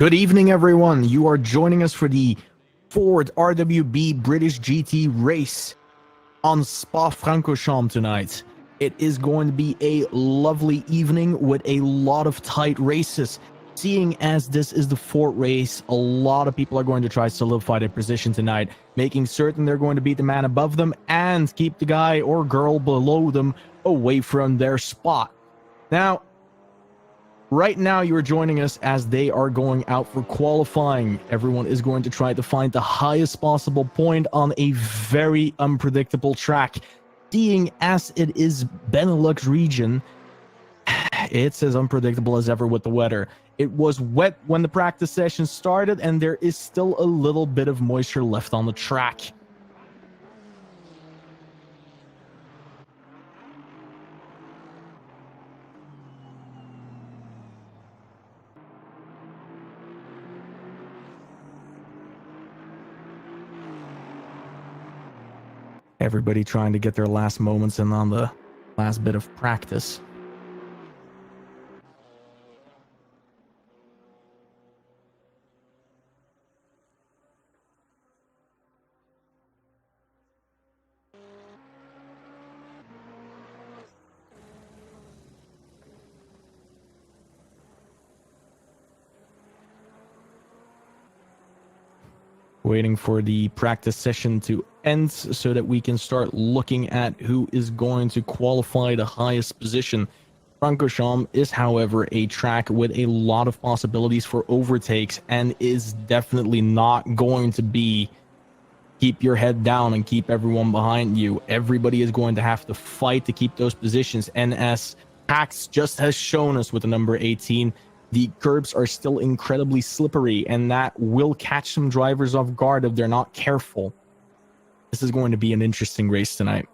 Good evening, everyone. You are joining us for the Ford RWB British GT race on Spa-Francorchamps tonight. It is going to be a lovely evening with a lot of tight races. Seeing as this is the Ford race, a lot of people are going to try to solidify their position tonight, making certain they're going to beat the man above them and keep the guy or girl below them away from their spot. Now, right now, you're joining us as they are going out for qualifying. Everyone is going to try to find the highest possible point on a very unpredictable track. Seeing as it is Benelux region, it's as unpredictable as ever with the weather. It was wet when the practice session started, and there is still a little bit of moisture left on the track. Everybody trying to get their last moments in on the last bit of practice. Waiting for the practice session to end so that we can start looking at who is going to qualify the highest position. Francorchamps is, however, a track with a lot of possibilities for overtakes and is definitely not going to be keep your head down and keep everyone behind you. Everybody is going to have to fight to keep those positions, and as Pax just has shown us with the number 18, the curbs are still incredibly slippery, and that will catch some drivers off guard if they're not careful. This is going to be an interesting race tonight.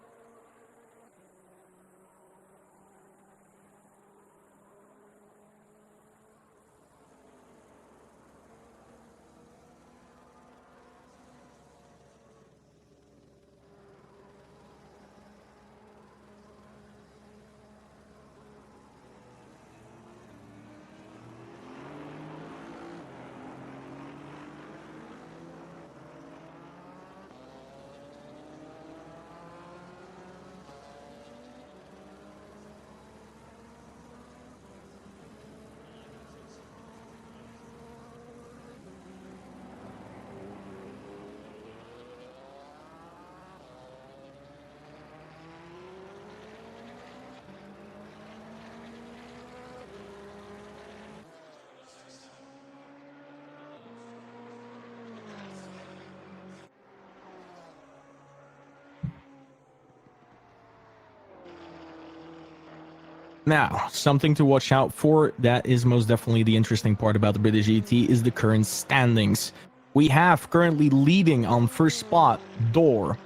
Now, something to watch out for, that is most definitely the interesting part about the British GT, is the current standings. We have currently leading on first spot, Door,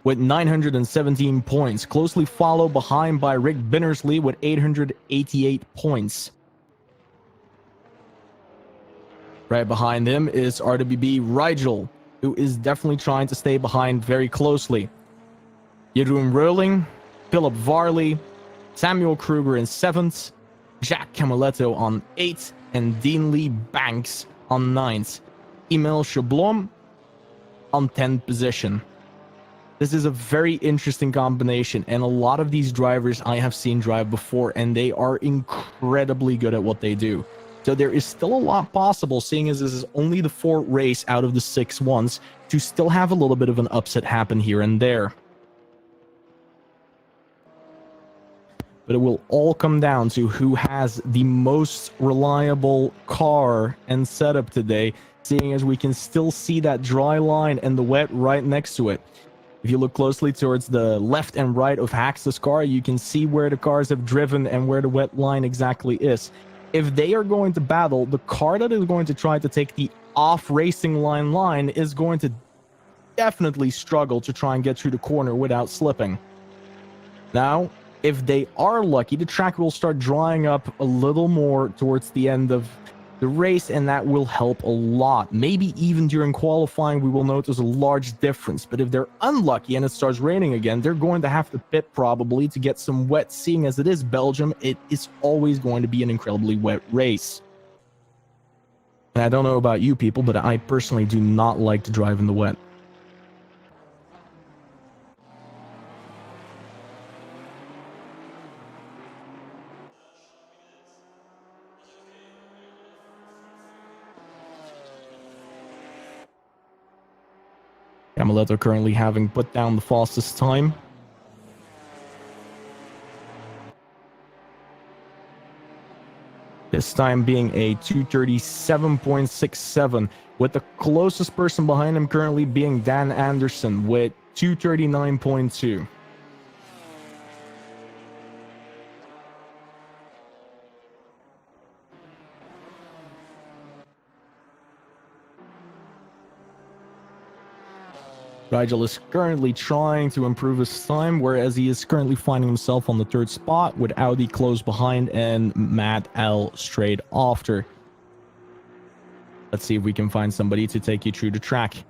with 917 points, closely followed behind by Rick Binnersley with 888 points. Right behind him is RWB Rigel, who is definitely trying to stay behind very closely. Jeroen Reuling, Philip Varley, Samuel Kruger in 7th, Jack Camaletto on 8th, and Dean Lee Banks on 9th. Emil Chablom on 10th position. This is a very interesting combination, and a lot of these drivers I have seen drive before, and they are incredibly good at what they do. So there is still a lot possible, seeing as this is only the 4th race out of the 6 ones, to still have a little bit of an upset happen here and there. But it will all come down to who has the most reliable car and setup today, seeing as we can still see that dry line and the wet right next to it. If you look closely towards the left and right of Hax's car, you can see where the cars have driven and where the wet line exactly is. If they are going to battle, the car that is going to try to take the off racing line is going to definitely struggle to try and get through the corner without slipping. Now, if they are lucky, the track will start drying up a little more towards the end of the race, and that will help a lot. Maybe even during qualifying, we will notice a large difference. But if they're unlucky and it starts raining again, they're going to have to pit probably to get some wet. Seeing as it is Belgium, it is always going to be an incredibly wet race. And I don't know about you people, but I personally do not like to drive in the wet. Camiletto currently having put down the fastest time. This time being a 2:37.67, with the closest person behind him currently being Dan Anderson with 2:39.2. Rigel is currently trying to improve his time, whereas he is currently finding himself on the 3rd spot with Audi close behind and Matt L straight after. Let's see if we can find somebody to take you through the track.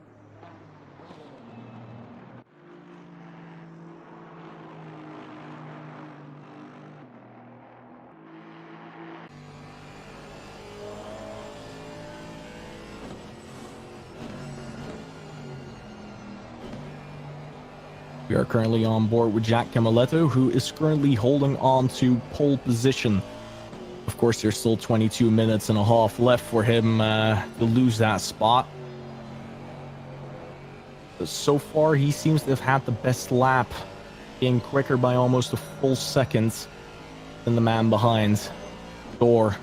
We are currently on board with Jack Camiletto, who is currently holding on to pole position. Of course, there's still 22 minutes and a half left for him to lose that spot. But so far, he seems to have had the best lap, being quicker by almost a full second than the man behind, Door.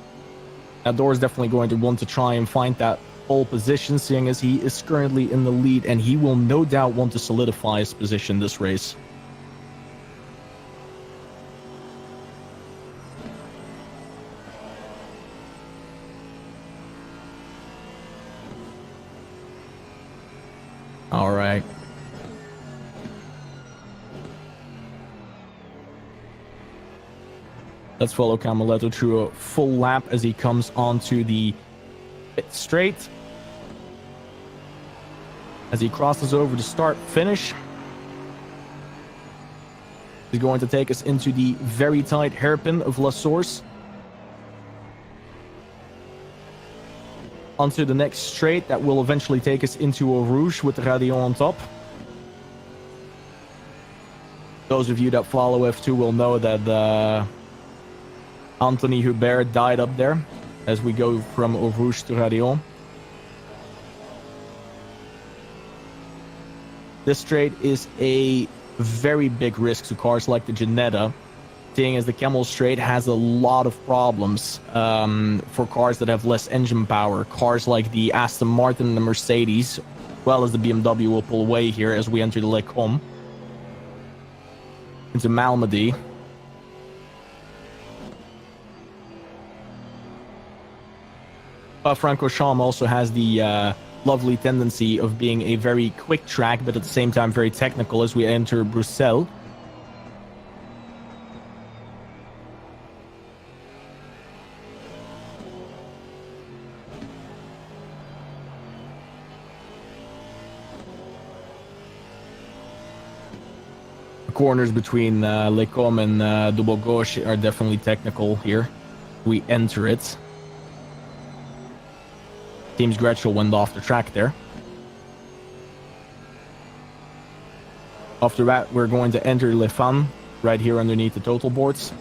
Now, Door is definitely going to want to try and find that pole position, seeing as he is currently in the lead, and he will no doubt want to solidify his position this race. All right. Let's follow Camiletto through a full lap as he comes onto the pit straight. As he crosses over the start-finish, he's going to take us into the very tight hairpin of La Source. Onto the next straight that will eventually take us into Eau Rouge with the Radio on top. Those of you that follow F2 will know that Anthony Hubert died up there as we go from Eau Rouge to Radio. This straight is a very big risk to cars like the Ginetta, seeing as the Camel straight has a lot of problems for cars that have less engine power. Cars like the Aston Martin and the Mercedes, as well as the BMW, will pull away here as we enter the Les Combes into Malmedy. Francorchamps also has the lovely tendency of being a very quick track, but at the same time very technical as we enter Bruxelles. The corners between Les Combes and Double Gauche are definitely technical here. We enter it. Teams Gretschel went off the track there. After that, we're going to enter Les Femmes right here underneath the total boards.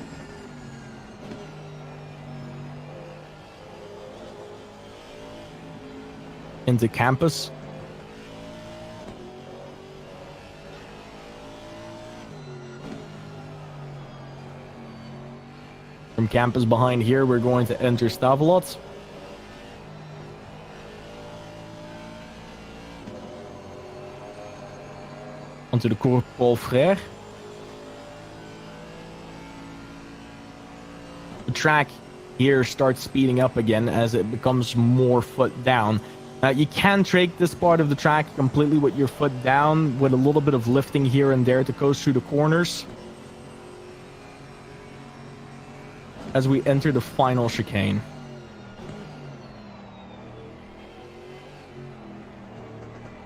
Into Campus. From Campus behind here, we're going to enter Stavelot. Onto the Cours Paul Frère. The track here starts speeding up again as it becomes more foot down. You can take this part of the track completely with your foot down, with a little bit of lifting here and there to coast through the corners. As we enter the final chicane.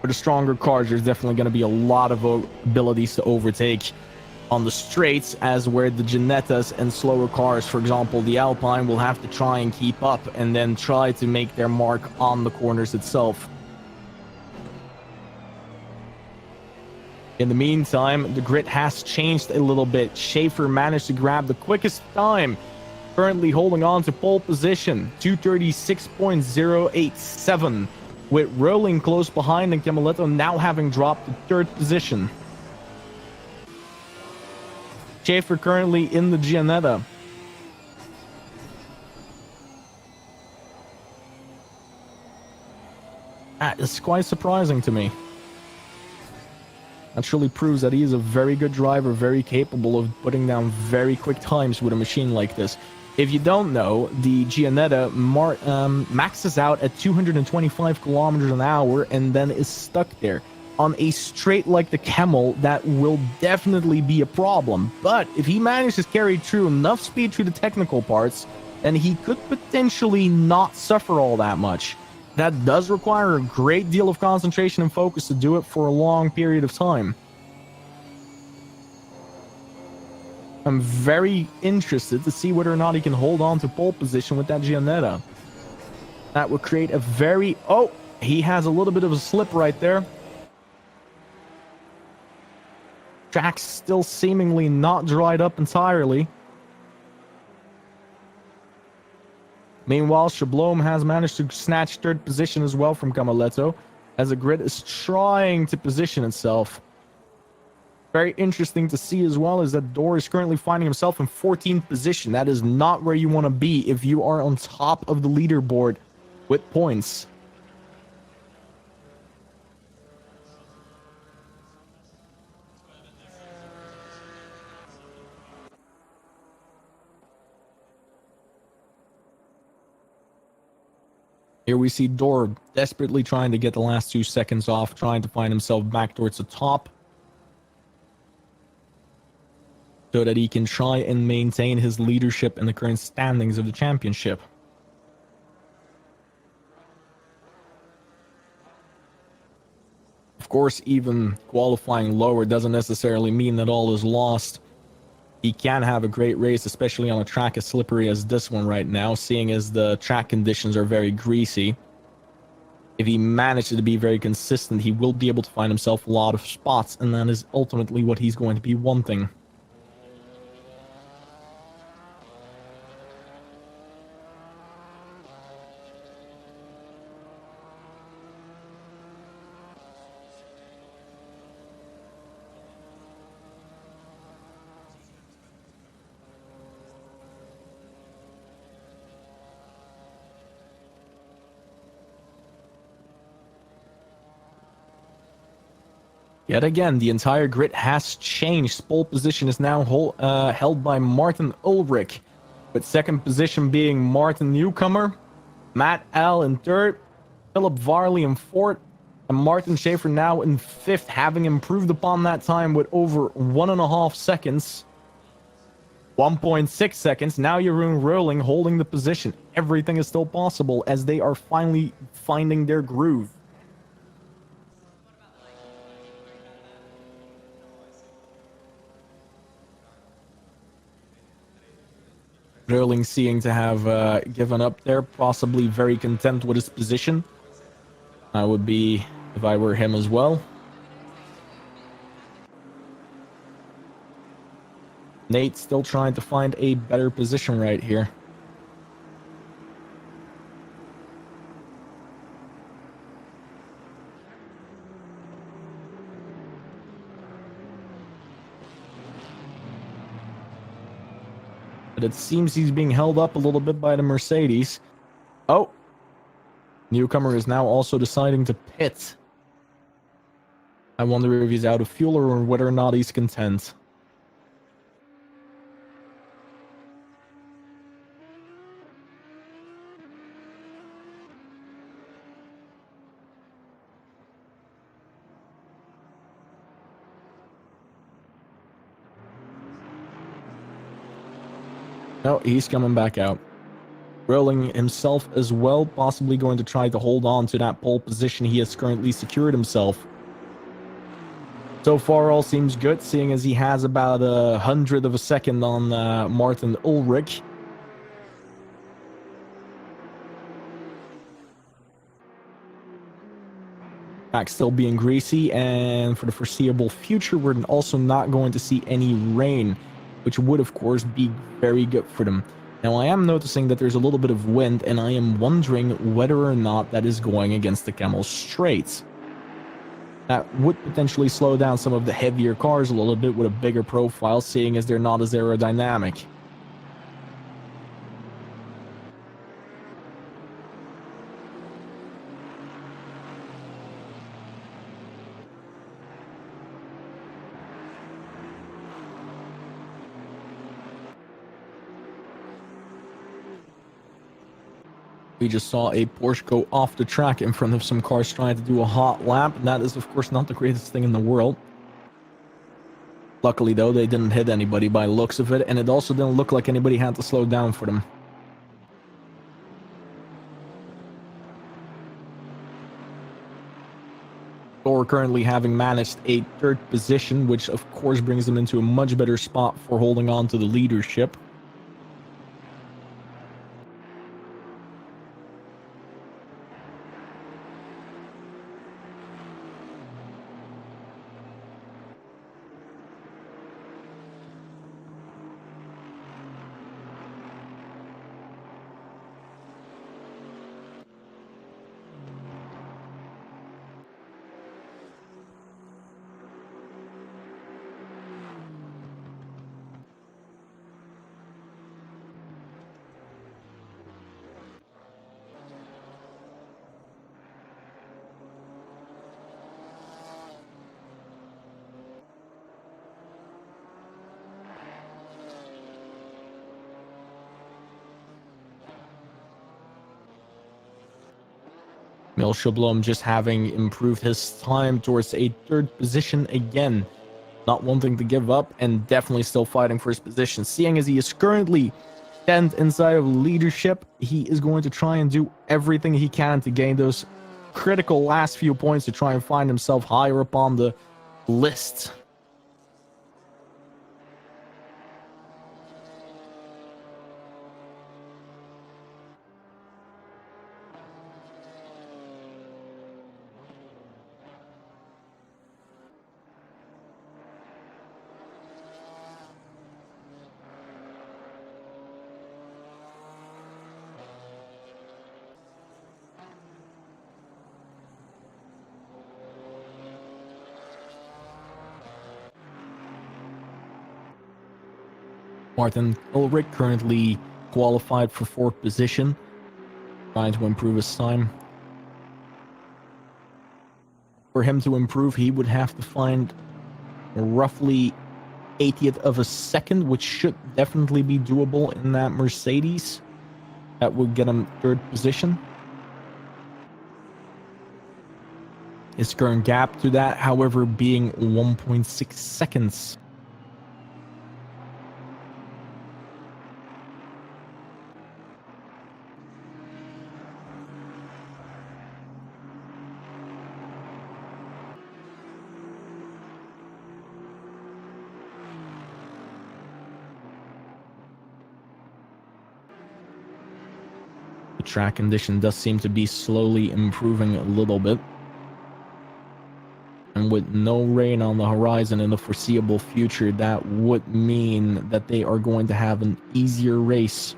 For the stronger cars, there's definitely going to be a lot of abilities to overtake on the straights, as where the Ginettas and slower cars, for example the Alpine, will have to try and keep up and then try to make their mark on the corners itself. In the meantime, the grid has changed a little bit. Schaefer managed to grab the quickest time, currently holding on to pole position, 236.087, with Rowling close behind and Camaletto now having dropped to third position. Schaefer currently in the Gianetta. That is quite surprising to me. That surely proves that he is a very good driver, very capable of putting down very quick times with a machine like this. If you don't know, the Gianetta maxes out at 225 kilometers an hour and then is stuck there. On a straight like the Camel, that will definitely be a problem. But if he manages to carry through enough speed through the technical parts, then he could potentially not suffer all that much. That does require a great deal of concentration and focus to do it for a long period of time. I'm very interested to see whether or not he can hold on to pole position with that Gianetta. That would create a very... Oh, he has a little bit of a slip right there. Track's still seemingly not dried up entirely. Meanwhile, Shablom has managed to snatch third position as well from Camaletto, as the grid is trying to position itself. Very interesting to see as well is that Dor is currently finding himself in 14th position. That is not where you want to be if you are on top of the leaderboard with points. Here we see Dor desperately trying to get the last 2 seconds off, trying to find himself back towards the top, so that he can try and maintain his leadership in the current standings of the championship. Of course, even qualifying lower doesn't necessarily mean that all is lost. He can have a great race, especially on a track as slippery as this one right now, seeing as the track conditions are very greasy. If he manages to be very consistent, he will be able to find himself a lot of spots, and that is ultimately what he's going to be wanting. Yet again, the entire grid has changed. Pole position is now held by Martin Ulrich, with second position being Martin Newcomer, Matt L in third, Philip Varley in fourth, and Martin Schaefer now in fifth, having improved upon that time with over 1.5 seconds. 1.6 seconds. Now Jeroen Rowling holding the position. Everything is still possible as they are finally finding their groove. Rowling seeming to have given up there, possibly very content with his position. I would be if I were him as well. Nate still trying to find a better position right here. But it seems he's being held up a little bit by the Mercedes. Oh! Newcomer is now also deciding to pit. I wonder if he's out of fuel or whether or not he's content. No, he's coming back out. Rowling himself as well, possibly going to try to hold on to that pole position he has currently secured himself. So far, all seems good, seeing as he has about 100 of a second on Martin Ulrich. Track still being greasy, and for the foreseeable future, we're also not going to see any rain, which would, of course, be very good for them. Now, I am noticing that there's a little bit of wind, and I am wondering whether or not that is going against the Camel Straits. That would potentially slow down some of the heavier cars a little bit with a bigger profile, seeing as they're not as aerodynamic. We just saw a Porsche go off the track in front of some cars trying to do a hot lap. That is, of course, not the greatest thing in the world. Luckily, though, they didn't hit anybody by the looks of it, and it also didn't look like anybody had to slow down for them. Thor currently having managed a third position, which of course brings them into a much better spot for holding on to the leadership. Milshablom just having improved his time towards a third position again, not wanting to give up and definitely still fighting for his position. Seeing as he is currently 10th inside of leadership, he is going to try and do everything he can to gain those critical last few points to try and find himself higher up on the list. Martin Ulrich currently qualified for 4th position, trying to improve his time. For him to improve, he would have to find roughly 80th of a second, which should definitely be doable in that Mercedes. That would get him 3rd position. His current gap to that, however, being 1.6 seconds. Track condition does seem to be slowly improving a little bit. And with no rain on the horizon in the foreseeable future, that would mean that they are going to have an easier race.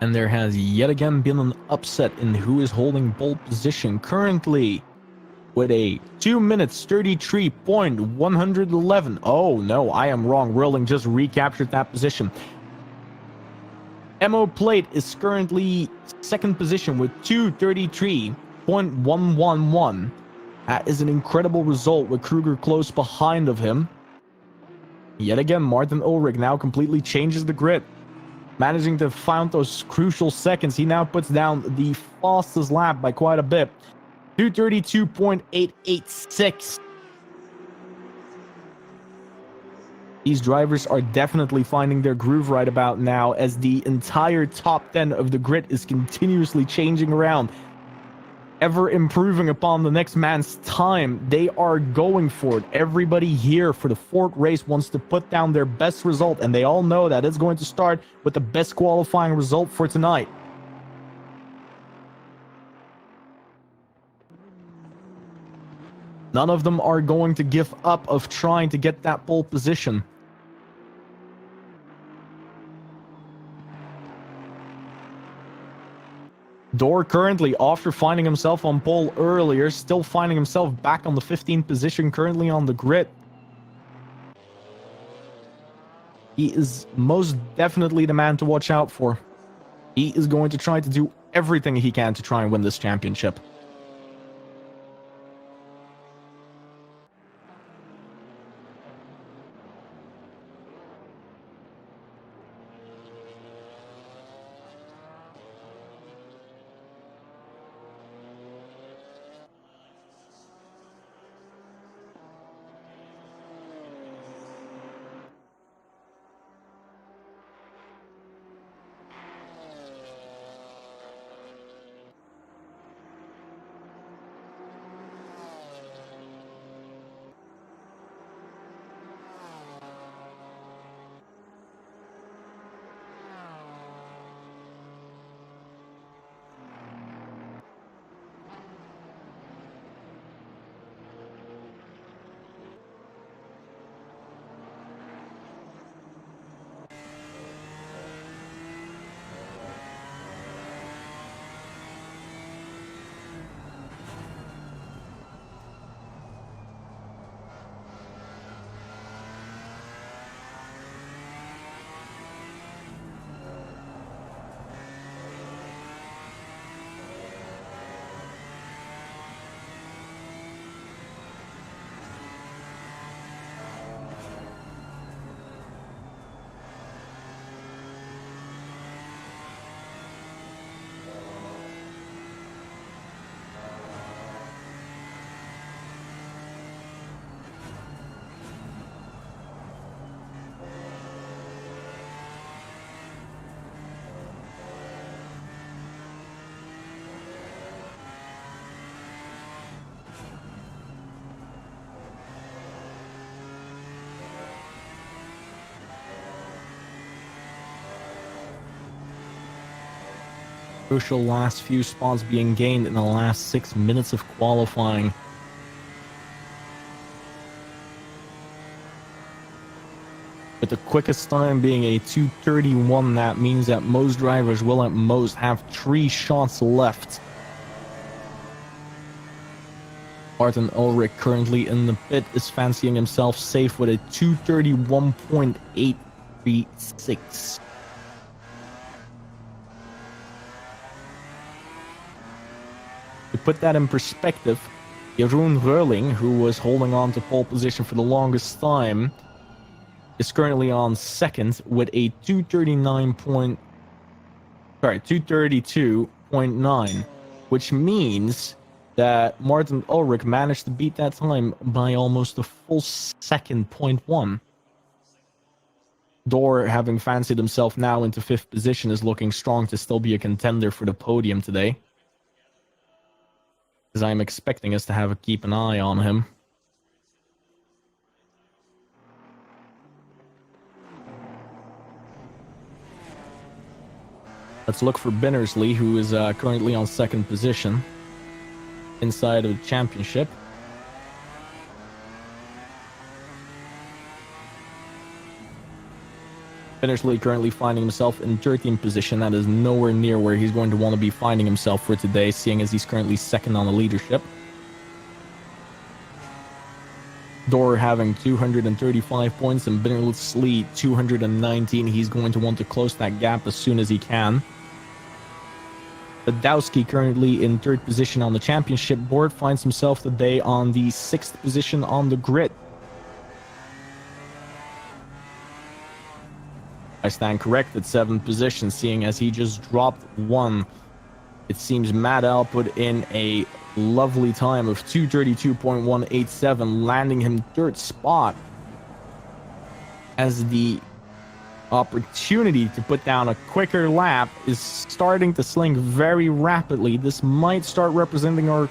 And there has yet again been an upset in who is holding pole position currently with a 2 minutes 33.111. Oh no, I am wrong. Whirling just recaptured that position. Emo Plate is currently 2nd position with 2:33. 2.111. That is an incredible result with Kruger close behind of him. Yet again, Martin Ulrich now completely changes the grid. Managing to find those crucial seconds, he now puts down the fastest lap by quite a bit. 232.886. These drivers are definitely finding their groove right about now, as the entire top 10 of the grid is continuously changing around, ever improving upon the next man's time. They are going for it. Everybody here for the fourth race wants to put down their best result, and they all know that it's going to start with the best qualifying result for tonight. None of them are going to give up of trying to get that pole position. Dorr currently, after finding himself on pole earlier, still finding himself back on the 15th position, currently on the grid. He is most definitely the man to watch out for. He is going to try to do everything he can to try and win this championship. Crucial last few spots being gained in the last 6 minutes of qualifying. With the quickest time being a 2:31, that means that most drivers will at most have 3 shots left. Martin Ulrich, currently in the pit, is fancying himself safe with a 2:31.836. To put that in perspective, Jeroen Reuling, who was holding on to pole position for the longest time, is currently on second with a 232.9, which means that Martin Ulrich managed to beat that time by almost a full second, 0.1. Dorr, having fancied himself now into 5th position, is looking strong to still be a contender for the podium today, as I'm expecting us to keep an eye on him. Let's look for Binnersley, who is currently on 2nd position inside of the championship. Binnersley currently finding himself in 13th position. That is nowhere near where he's going to want to be finding himself for today, seeing as he's currently 2nd on the leadership. Dorr having 235 points and Binnersley 219. He's going to want to close that gap as soon as he can. Badowski, currently in 3rd position on the championship board, finds himself today on the 6th position on the grid. I stand corrected, 7th position, seeing as he just dropped 1. It seems Matt Al put in a lovely time of 2:32.187, landing him 3rd spot, as the opportunity to put down a quicker lap is starting to slink very rapidly. This might start representing our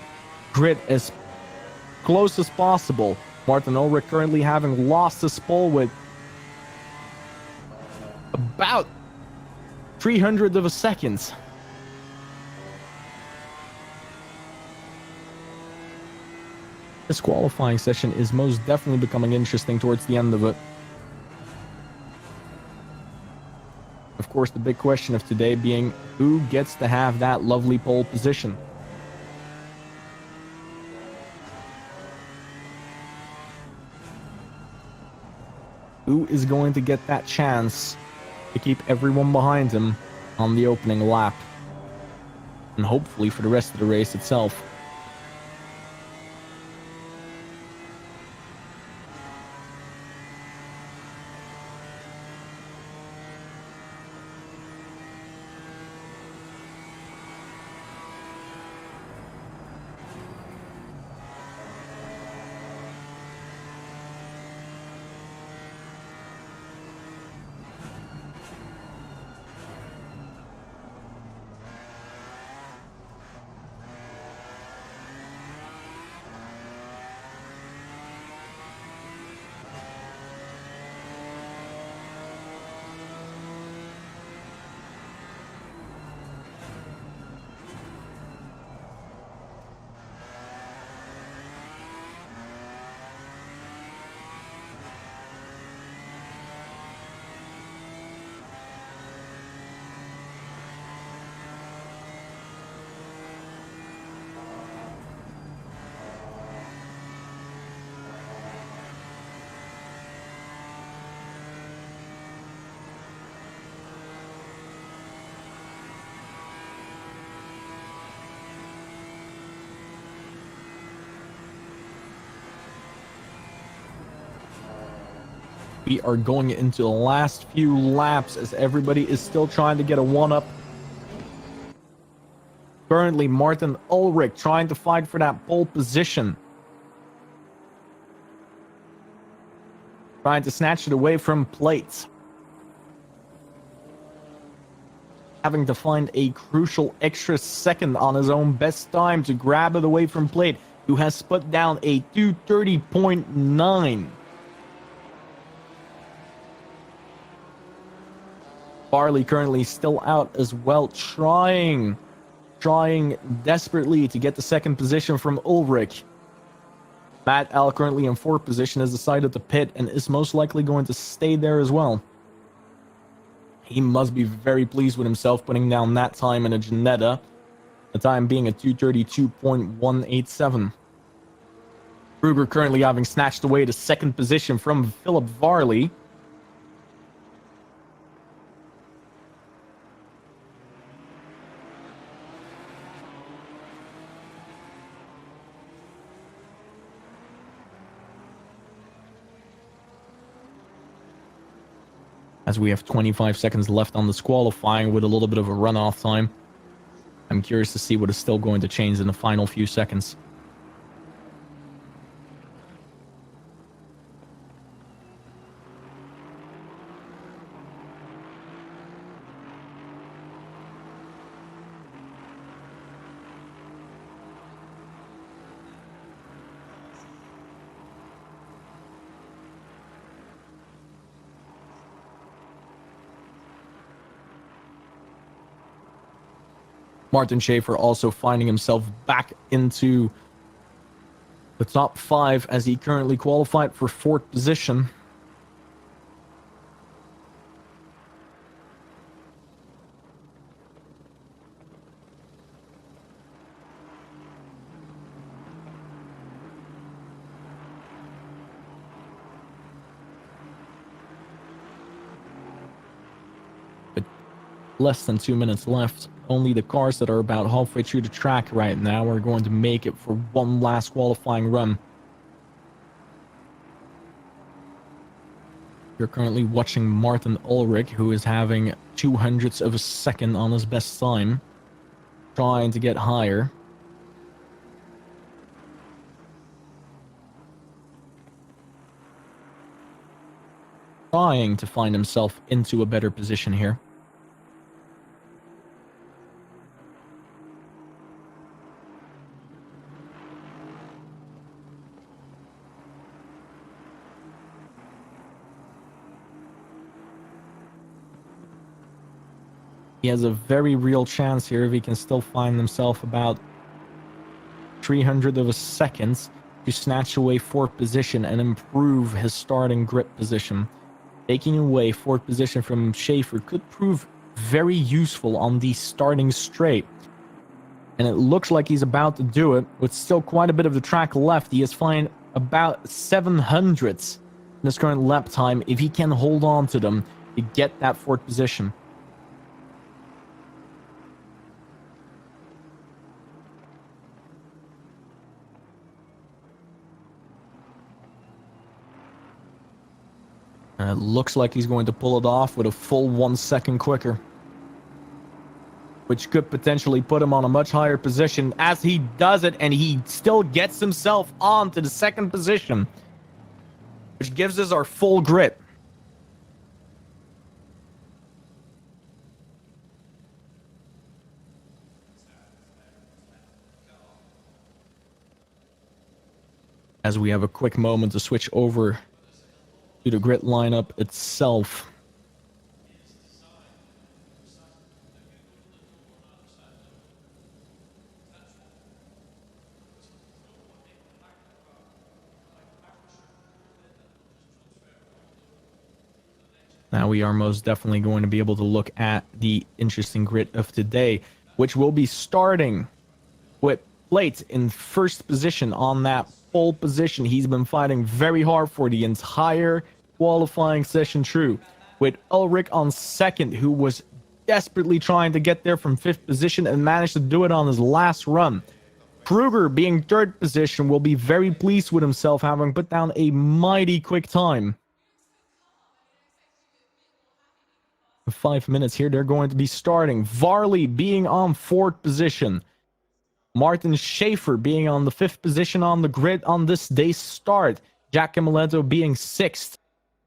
grid as close as possible. Martin Ulrich currently having lost his pole with about 300 of a second. This qualifying session is most definitely becoming interesting towards the end of it. Of course, the big question of today being who gets to have that lovely pole position. Who is going to get that chance to keep everyone behind him on the opening lap? And hopefully for the rest of the race itself. We are going into the last few laps as everybody is still trying to get a one-up. Currently, Martin Ulrich trying to fight for that pole position. Trying to snatch it away from plates. Having to find a crucial extra second on his own best time to grab it away from plate, who has put down a 2:30.9. Farley currently still out as well, trying desperately to get the 2nd position from Ulrich. Matt Al currently in 4th position has decided to pit and is most likely going to stay there as well. He must be very pleased with himself putting down that time in a Ginetta, the time being a 2:32.187. Kruger currently having snatched away the 2nd position from Philip Varley. As we have 25 seconds left on this qualifying with a little bit of a runoff time. I'm curious to see what is still going to change in the final few seconds. Martin Schaefer also finding himself back into the top 5 as he currently qualified for 4th position. But less than 2 minutes left only the cars that are about halfway through the track right now are going to make it for one last qualifying run. You're currently watching Martin Ulrich, who is having 0.02 of a second on his best time, trying to get higher. Trying to find himself into a better position here. He has a very real chance here if he can still find himself about 0.03 of a second to snatch away 4th position and improve his starting grip position. Taking away 4th position from Schaefer could prove very useful on the starting straight. And it looks like he's about to do it with still quite a bit of the track left. He is flying about 700ths in his current lap time if he can hold on to them to get that 4th position. It looks like he's going to pull it off with a full 1 second quicker, which could potentially put him on a much higher position as he does it, and he still gets himself on to the 2nd position, which gives us our full grit. As we have a quick moment to switch over to the grid lineup itself. Now we are most definitely going to be able to look at the interesting grid of today, which will be starting with Plate in 1st position on that pole position. He's been fighting very hard for the entire qualifying session through, with Ulrich on 2nd, who was desperately trying to get there from 5th position and managed to do it on his last run. Kruger, being 3rd position, will be very pleased with himself, having put down a mighty quick time. 5 minutes here, they're going to be starting. Varley being on 4th position. Martin Schaefer being on the 5th position on the grid on this day's start. Jack Camiletto being 6th.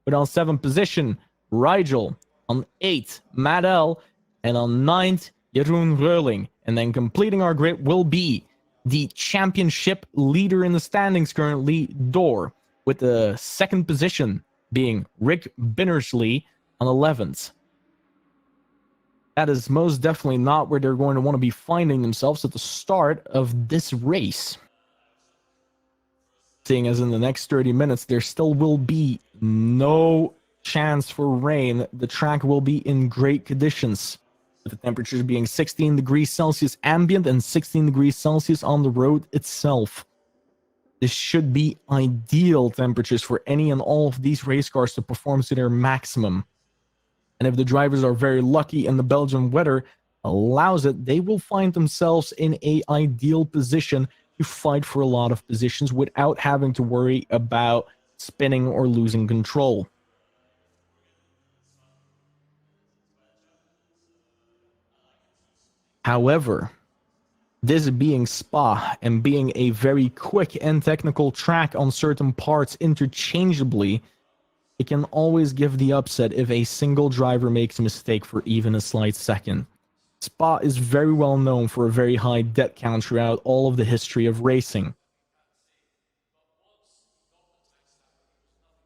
But on 7th position, Rigel. On 8th, Matt L. And on 9th, Jeroen Reuling. And then completing our grid will be the championship leader in the standings currently, Door. With the 2nd position being Rick Binnersley on 11th. That is most definitely not where they're going to want to be finding themselves at the start of this race. Seeing as in the next 30 minutes, there still will be no chance for rain. The track will be in great conditions, with the temperatures being 16 degrees Celsius ambient and 16 degrees Celsius on the road itself. This should be ideal temperatures for any and all of these race cars to perform to their maximum. And if the drivers are very lucky and the Belgian weather allows it, they will find themselves in an ideal position to fight for a lot of positions without having to worry about spinning or losing control. However, this being Spa and being a very quick and technical track on certain parts interchangeably, it can always give the upset if a single driver makes a mistake for even a slight second. Spa is very well known for a very high death count throughout all of the history of racing,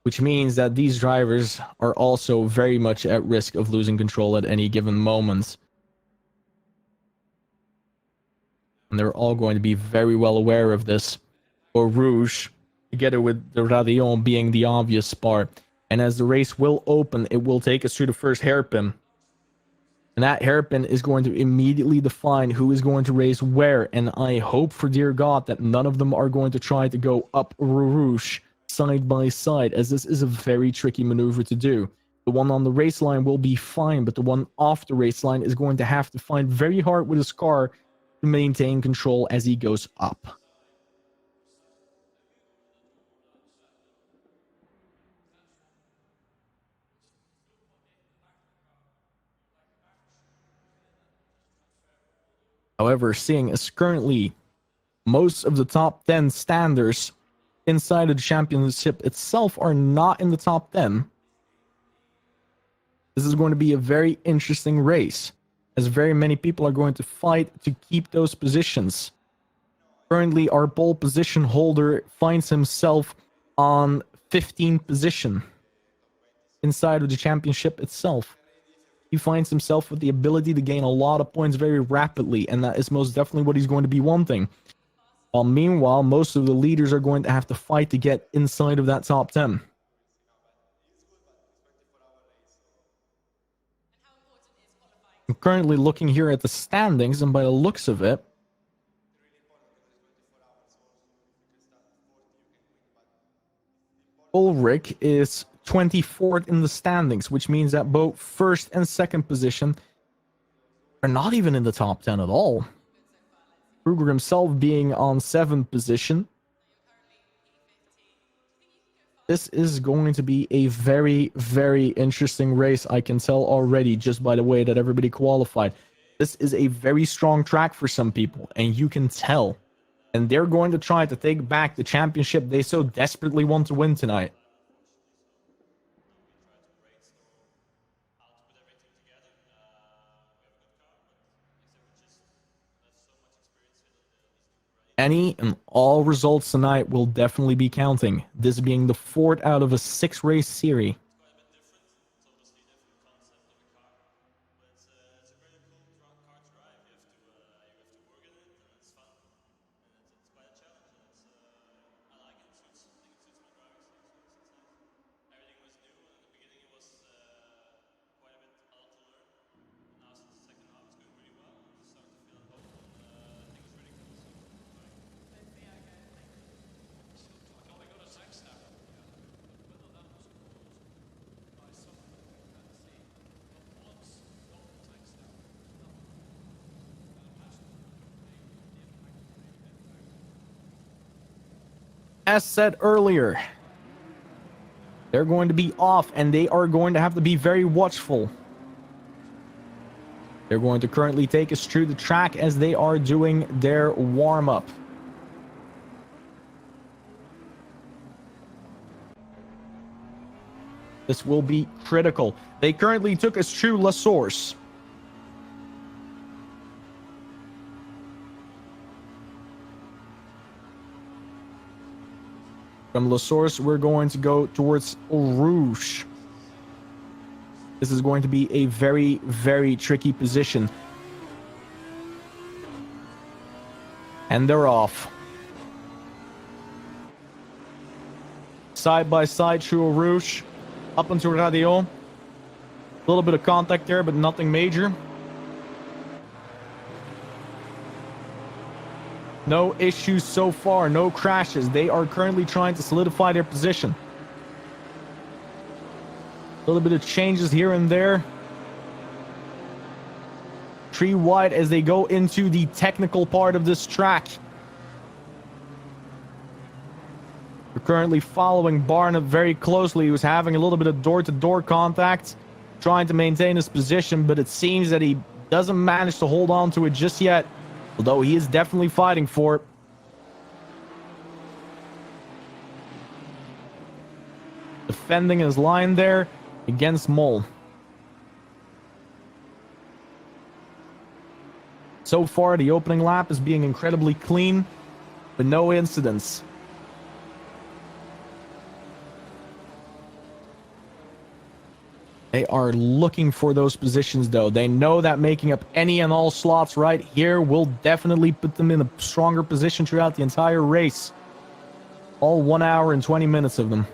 which means that these drivers are also very much at risk of losing control at any given moment. And they're all going to be very well aware of this. Eau Rouge, together with the Radion being the obvious part. And as the race will open, it will take us through the first hairpin. And that hairpin is going to immediately define who is going to race where. And I hope for dear God that none of them are going to try to go up Rouge side by side, as this is a very tricky maneuver to do. The one on the race line will be fine, but the one off the race line is going to have to find very hard with his car to maintain control as he goes up. However, seeing as currently most of the top 10 standers inside of the championship itself are not in the top 10, this is going to be a very interesting race, as very many people are going to fight to keep those positions. Currently, our pole position holder finds himself on 15th position inside of the championship itself. He finds himself with the ability to gain a lot of points very rapidly, and that is most definitely what he's going to be wanting. While meanwhile, most of the leaders are going to have to fight to get inside of that top 10. I'm currently looking here at the standings, and by the looks of it, Ulrich is 24th in the standings, which means that both first and second position are not even in the top 10 at all. Kruger himself being on 7th position. This is going to be a very, very interesting race, I can tell already, just by the way that everybody qualified. This is a very strong track for some people, and you can tell. And they're going to try to take back the championship they so desperately want to win tonight. Any and all results tonight will definitely be counting, this being the 4th out of a 6-race series. As said earlier, they're going to be off, and they are going to have to be very watchful. They're going to currently take us through the track as they are doing their warm-up. This will be critical. They currently took us through La Source. From La Source, we're going to go towards Eau Rouge. This is going to be a very, very tricky position. And they're off. Side by side through Eau Rouge, up into Radio. A little bit of contact there, but nothing major. No issues so far, no crashes. They are currently trying to solidify their position. A little bit of changes here and there. Tree wide as they go into the technical part of this track. We're currently following Barnett very closely, who's having a little bit of door-to-door contact, trying to maintain his position, but it seems that he doesn't manage to hold on to it just yet. Although he is definitely fighting for it. Defending his line there against Mole. So far, the opening lap is being incredibly clean, with no incidents. They are looking for those positions, though. They know that making up any and all slots right here will definitely put them in a stronger position throughout the entire race. All 1 hour and 20 minutes of them.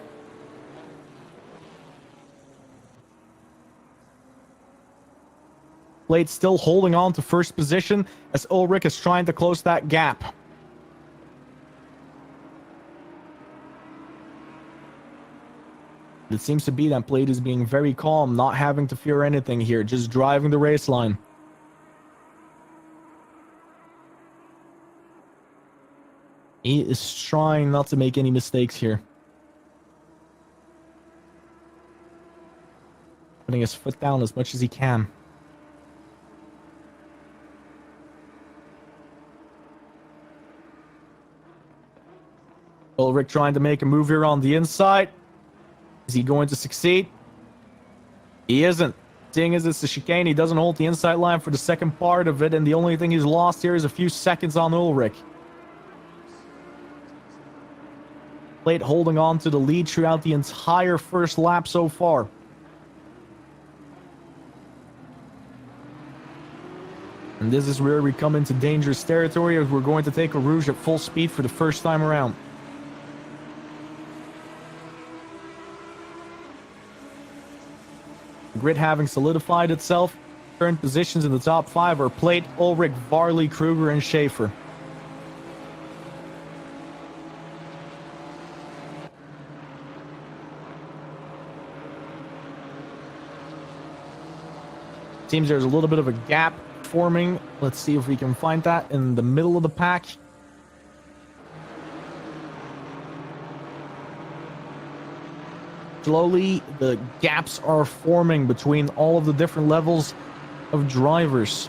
Blade still holding on to first position as Ulrich is trying to close that gap. It seems to be that Plate is being very calm, not having to fear anything here, just driving the race line. He is trying not to make any mistakes here. Putting his foot down as much as he can. Ulrich trying to make a move here on the inside. Is he going to succeed? He isn't. Seeing as it's a chicane, he doesn't hold the inside line for the second part of it, and the only thing he's lost here is a few seconds on Ulrich. Plate holding on to the lead throughout the entire first lap so far. And this is where we come into dangerous territory, as we're going to take a Rouge at full speed for the first time around. The grid having solidified itself. Current positions in the top 5 are Plate, Ulrich, Varley, Kruger, and Schaefer. Seems there's a little bit of a gap forming. Let's see if we can find that in the middle of the pack. Slowly, the gaps are forming between all of the different levels of drivers.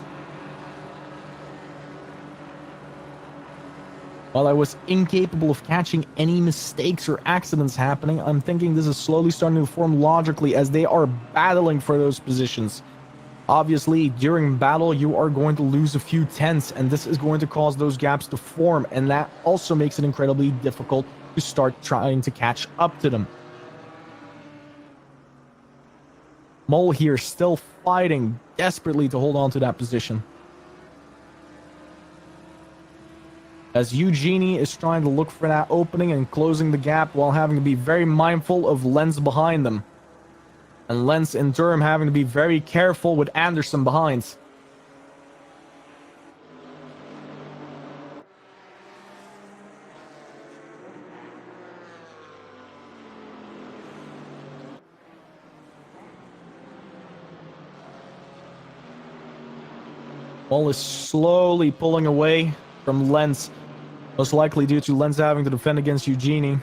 While I was incapable of catching any mistakes or accidents happening, I'm thinking this is slowly starting to form logically as they are battling for those positions. Obviously, during battle, you are going to lose a few tenths, and this is going to cause those gaps to form, and that also makes it incredibly difficult to start trying to catch up to them. Mole here still fighting desperately to hold on to that position. As Eugenie is trying to look for that opening and closing the gap while having to be very mindful of Lenz behind them. And Lenz in turn having to be very careful with Anderson behind. Mole is slowly pulling away from Lenz, most likely due to Lenz having to defend against Eugenie.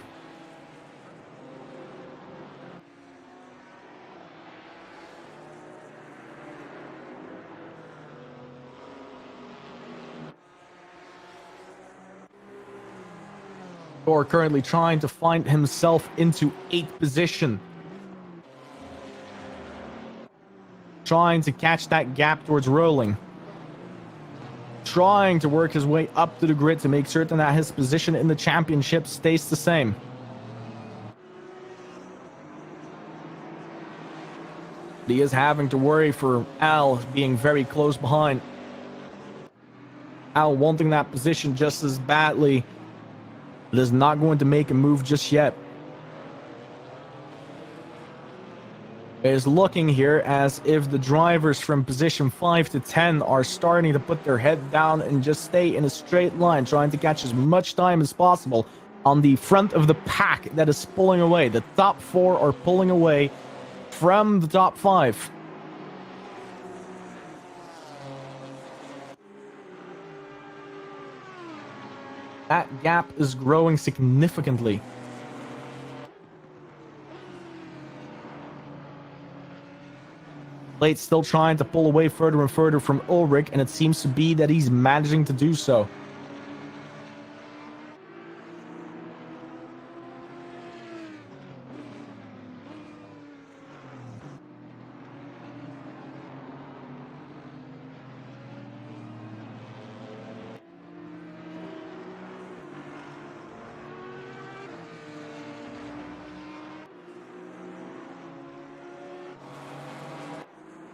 Thor currently trying to find himself into 8th position. Trying to catch that gap towards rolling. Trying to work his way up to the grid to make certain that his position in the championship stays the same. He is having to worry for Al being very close behind. Al wanting that position just as badly. It is not going to make a move just yet. It is looking here as if the drivers from position 5 to 10 are starting to put their head down and just stay in a straight line, trying to catch as much time as possible on the front of the pack that is pulling away. The top 4 are pulling away from the top 5. That gap is growing significantly. Plate's still trying to pull away further and further from Ulrich, and it seems to be that he's managing to do so.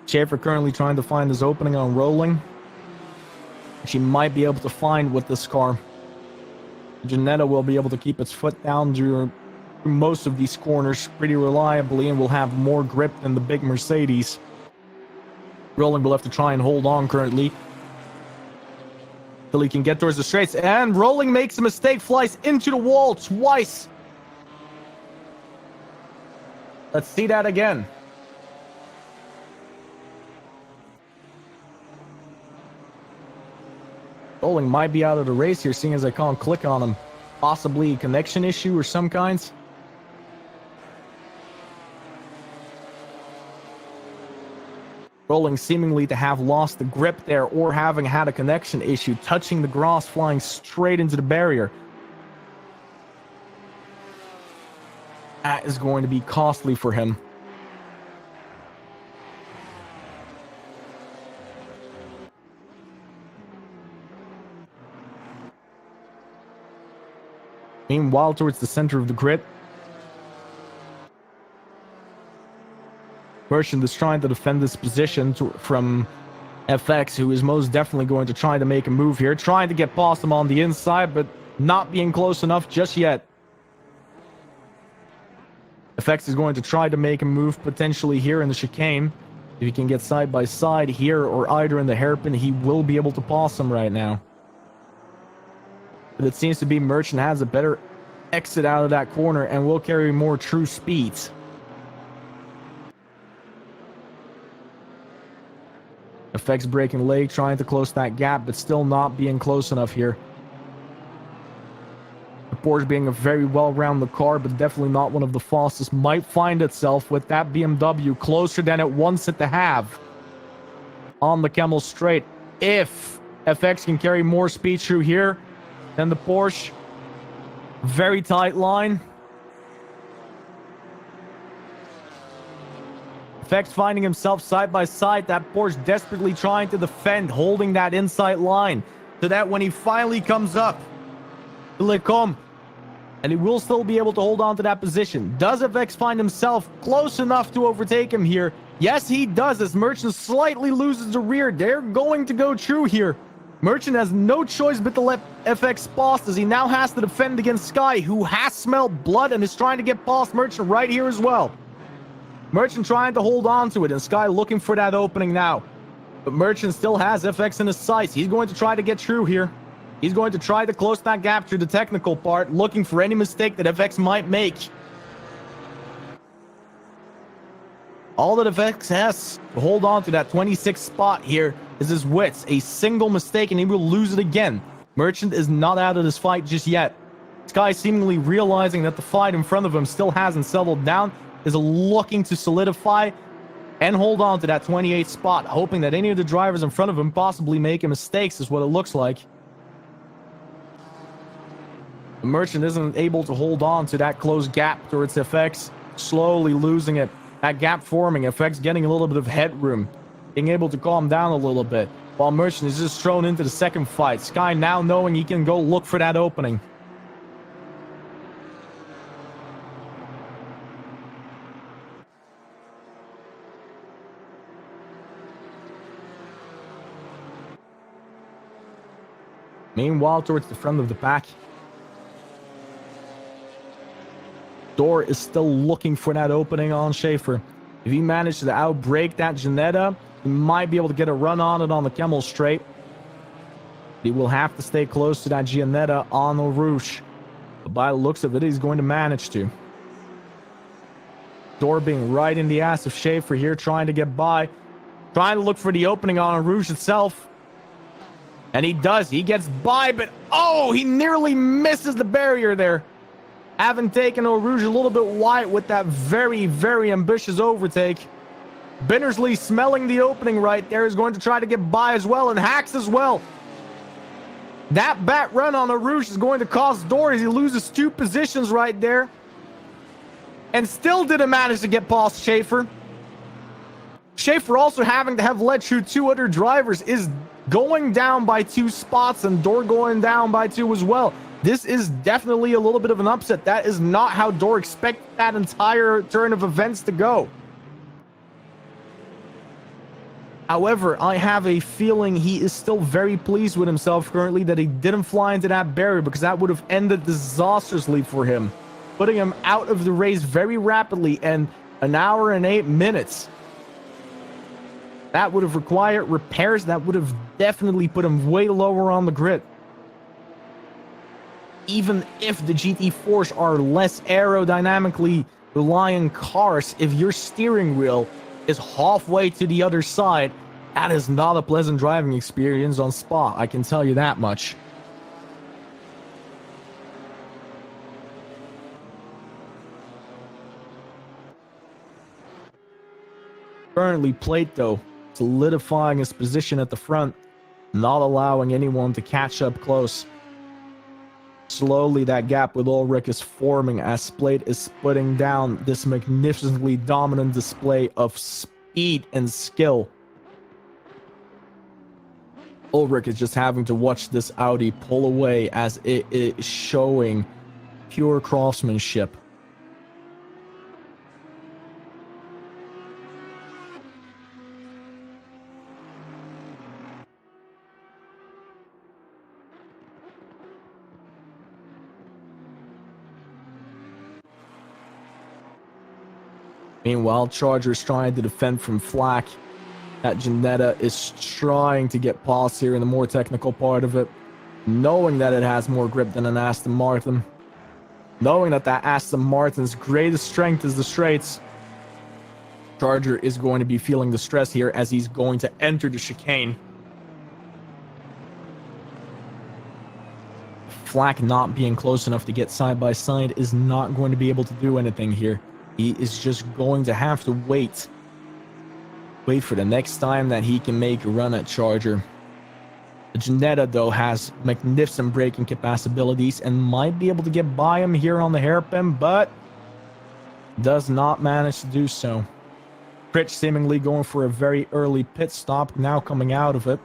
Schaefer currently trying to find his opening on rolling. She might be able to find with this car. Janetta will be able to keep its foot down through most of these corners pretty reliably and will have more grip than the big Mercedes. Rolling will have to try and hold on currently till he can get towards the straights, and Rolling makes a mistake, flies into the wall twice. Let's see that again. Rolling might be out of the race here, seeing as I can't click on him. Possibly a connection issue or some kinds. Rolling seemingly to have lost the grip there or having had a connection issue, touching the grass, flying straight into the barrier. That is going to be costly for him. Meanwhile, towards the center of the grid, Merchant is trying to defend this position from FX, who is most definitely going to try to make a move here, trying to get past him on the inside, but not being close enough just yet. FX is going to try to make a move potentially here in the chicane. If he can get side by side here or either in the hairpin, he will be able to pass him right now. But it seems to be Merchant has a better exit out of that corner and will carry more true speeds. FX breaking leg, trying to close that gap, but still not being close enough here. The Porsche being a very well-rounded car, but definitely not one of the fastest, might find itself with that BMW closer than it wants it to have on the Camel Straight. If FX can carry more speed through here than the Porsche. Very tight line. FX finding himself side by side. That Porsche desperately trying to defend, holding that inside line so that when he finally comes up to Lecombe, and he will still be able to hold on to that position. Does FX find himself close enough to overtake him here? Yes, he does, as Merchant slightly loses the rear. They're going to go true here. Merchant has no choice but to let FX pass, as he now has to defend against Sky, who has smelled blood and is trying to get past Merchant right here as well. Merchant trying to hold on to it, and Sky looking for that opening now. But Merchant still has FX in his sights. He's going to try to get through here. He's going to try to close that gap through the technical part, looking for any mistake that FX might make. All that FX has to hold on to that 26th spot here is his wits. A single mistake and he will lose it again. Merchant is not out of this fight just yet. Sky, seemingly realizing that the fight in front of him still hasn't settled down, is looking to solidify and hold on to that 28th spot, hoping that any of the drivers in front of him possibly making mistakes, is what it looks like. The Merchant isn't able to hold on to that close gap towards FX, slowly losing it. That gap forming, FX getting a little bit of headroom, being able to calm down a little bit, while Merchant is just thrown into the second fight. Sky now knowing he can go look for that opening. Meanwhile, towards the front of the pack, Door is still looking for that opening on Schaefer. If he manages to outbrake that Ginetta, he might be able to get a run on it on the Camel Straight. He will have to stay close to that Ginetta on Eau Rouge. But by the looks of it, he's going to manage to. Door being right in the ass of Schaefer here, trying to get by. Trying to look for the opening on Eau Rouge itself. And he does. He gets by, but oh, he nearly misses the barrier there. Having taken Eau Rouge a little bit wide with that very, very ambitious overtake. Binnersley smelling the opening right there is going to try to get by as well, and Hacks as well. That back run on Eau Rouge is going to cost Door as he loses 2 positions right there. And still didn't manage to get past Schaefer. Schaefer also having to have led through 2 other drivers is going down by 2 spots, and Door going down by 2 as well. This is definitely a little bit of an upset. That is not how Door expected that entire turn of events to go. However, I have a feeling he is still very pleased with himself currently that he didn't fly into that barrier, because that would have ended disastrously for him, putting him out of the race very rapidly, and 1 hour and 8 minutes. That would have required repairs. That would have definitely put him way lower on the grid. Even if the GT4's are less aerodynamically rely on cars. If your steering wheel is halfway to the other side, that is not a pleasant driving experience on Spa, I can tell you that much. Currently Plate, though, solidifying his position at the front, not allowing anyone to catch up close. Slowly that gap with Ulrich is forming as Plate is putting down this magnificently dominant display of speed and skill. Ulrich is just having to watch this Audi pull away as it is showing pure craftsmanship. Meanwhile, Charger is trying to defend from flak. That Ginetta is trying to get past here in the more technical part of it, knowing that it has more grip than an Aston Martin, knowing that Aston Martin's greatest strength is the straights. Charger is going to be feeling the stress here as he's going to enter the chicane. Flak not being close enough to get side by side is not going to be able to do anything here. He is just going to have to wait for the next time that he can make a run at Charger. The Ginetta, though, has magnificent braking capabilities and might be able to get by him here on the hairpin, but does not manage to do so. Critch seemingly going for a very early pit stop, now coming out of it.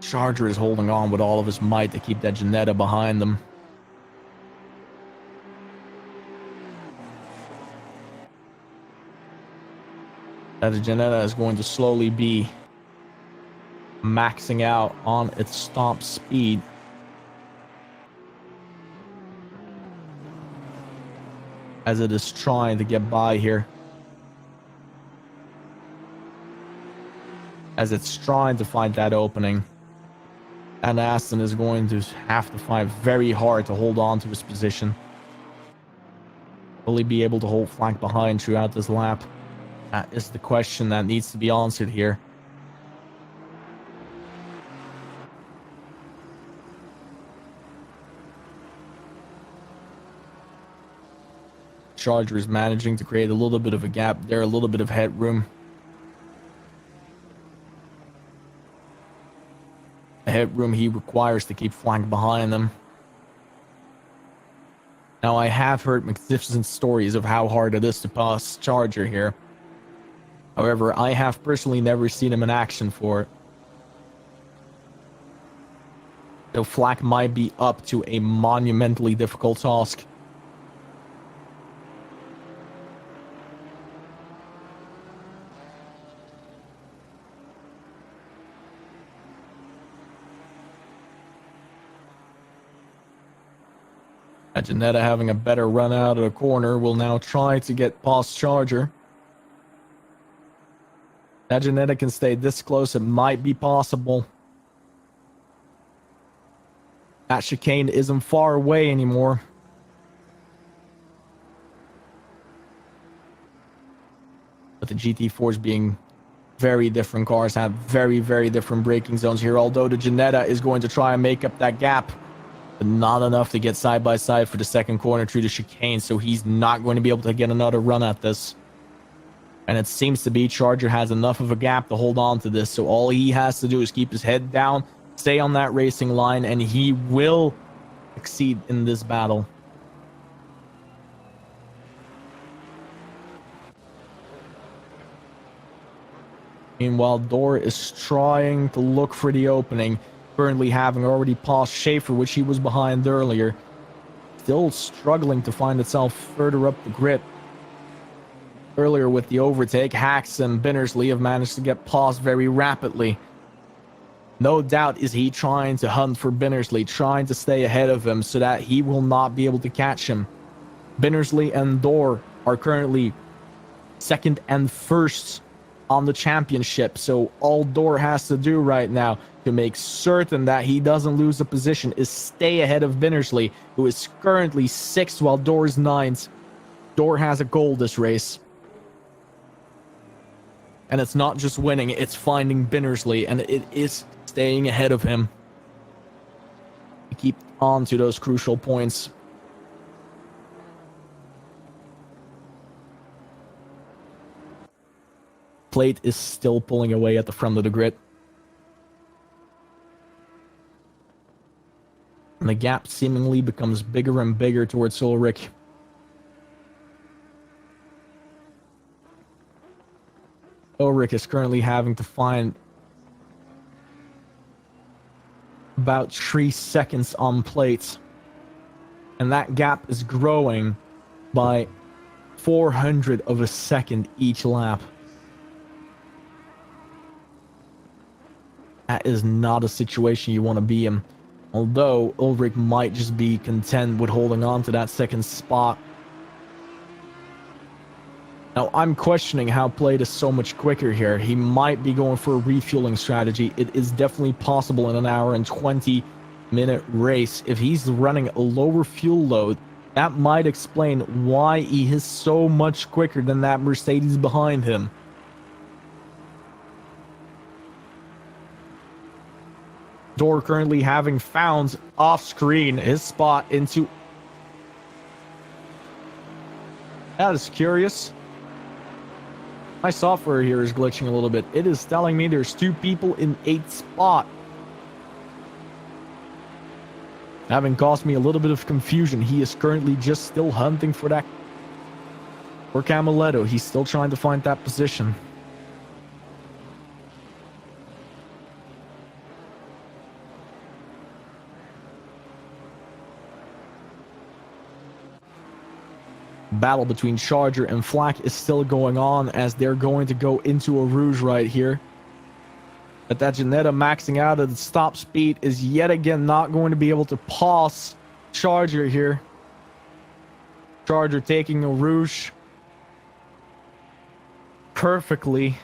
Charger is holding on with all of his might to keep that Ginetta behind them. That Ginetta is going to slowly be maxing out on its top speed. As it is trying to get by here. As it's trying to find that opening. And Aston is going to have to fight very hard to hold on to his position. Will he be able to hold flank behind throughout this lap? That is the question that needs to be answered here. Charger is managing to create a little bit of a gap there, a little bit of headroom. The headroom he requires to keep flank behind them. Now, I have heard magnificent stories of how hard it is to pass Charger here. However, I have personally never seen him in action for it. So flak might be up to a monumentally difficult task. Ginetta having a better run out of the corner will now try to get past Charger. That Ginetta can stay this close, it might be possible. That chicane isn't far away anymore. But the GT4's being very different cars, have very, very different braking zones here. Although the Ginetta is going to try and make up that gap. But not enough to get side by side for the second corner through the chicane, so he's not going to be able to get another run at this. And it seems to be Charger has enough of a gap to hold on to this, so all he has to do is keep his head down, stay on that racing line, and he will succeed in this battle. Meanwhile, Dor is trying to look for the opening. Currently having already passed Schaefer, which he was behind earlier. Still struggling to find itself further up the grid. Earlier with the overtake, Hacks and Binnersley have managed to get past very rapidly. No doubt is he trying to hunt for Binnersley, trying to stay ahead of him so that he will not be able to catch him. Binnersley and Dor are currently second and first on the championship, so all Dor has to do right now to make certain that he doesn't lose a position is stay ahead of Binnersley, who is currently 6th while Door's 9th. Door has a goal this race. And it's not just winning, it's finding Binnersley, and it is staying ahead of him. Keep on to those crucial points. Plate is still pulling away at the front of the grid. And the gap seemingly becomes bigger and bigger towards Ulrich. Ulrich is currently having to find about 3 seconds on plates. And that gap is growing by 400 of a second each lap. That is not a situation you want to be in. Although Ulrich might just be content with holding on to that second spot. Now, I'm questioning how Plate is so much quicker here. He might be going for a refueling strategy. It is definitely possible in an hour and 20-minute race. If he's running a lower fuel load, that might explain why he is so much quicker than that Mercedes behind him. Door currently having found off-screen his spot into... That is curious. My software here is glitching a little bit. It is telling me there's 2 people in 8th spot. Having caused me a little bit of confusion. He is currently just still hunting for that. For Camiletto, he's still trying to find that position. Battle between Charger and Flack is still going on as they're going to go into a Rouge right here. But that Janetta maxing out at the stop speed is yet again not going to be able to pass Charger here. Charger taking a Rouge perfectly.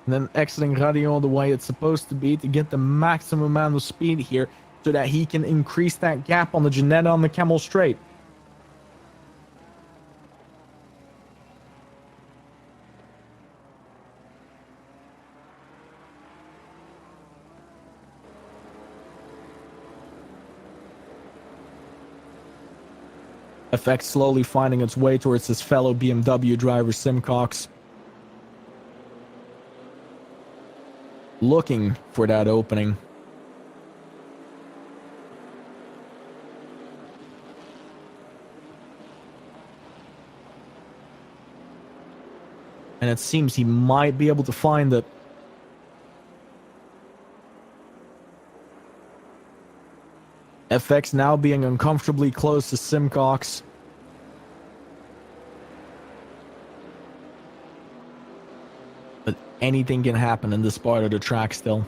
And then exiting Radio the way it's supposed to be to get the maximum amount of speed here so that he can increase that gap on the Janetta on the Camel Straight. FX slowly finding its way towards his fellow BMW driver Simcox. Looking for that opening. And it seems he might be able to find it. FX now being uncomfortably close to Simcox. But anything can happen in this part of the track still.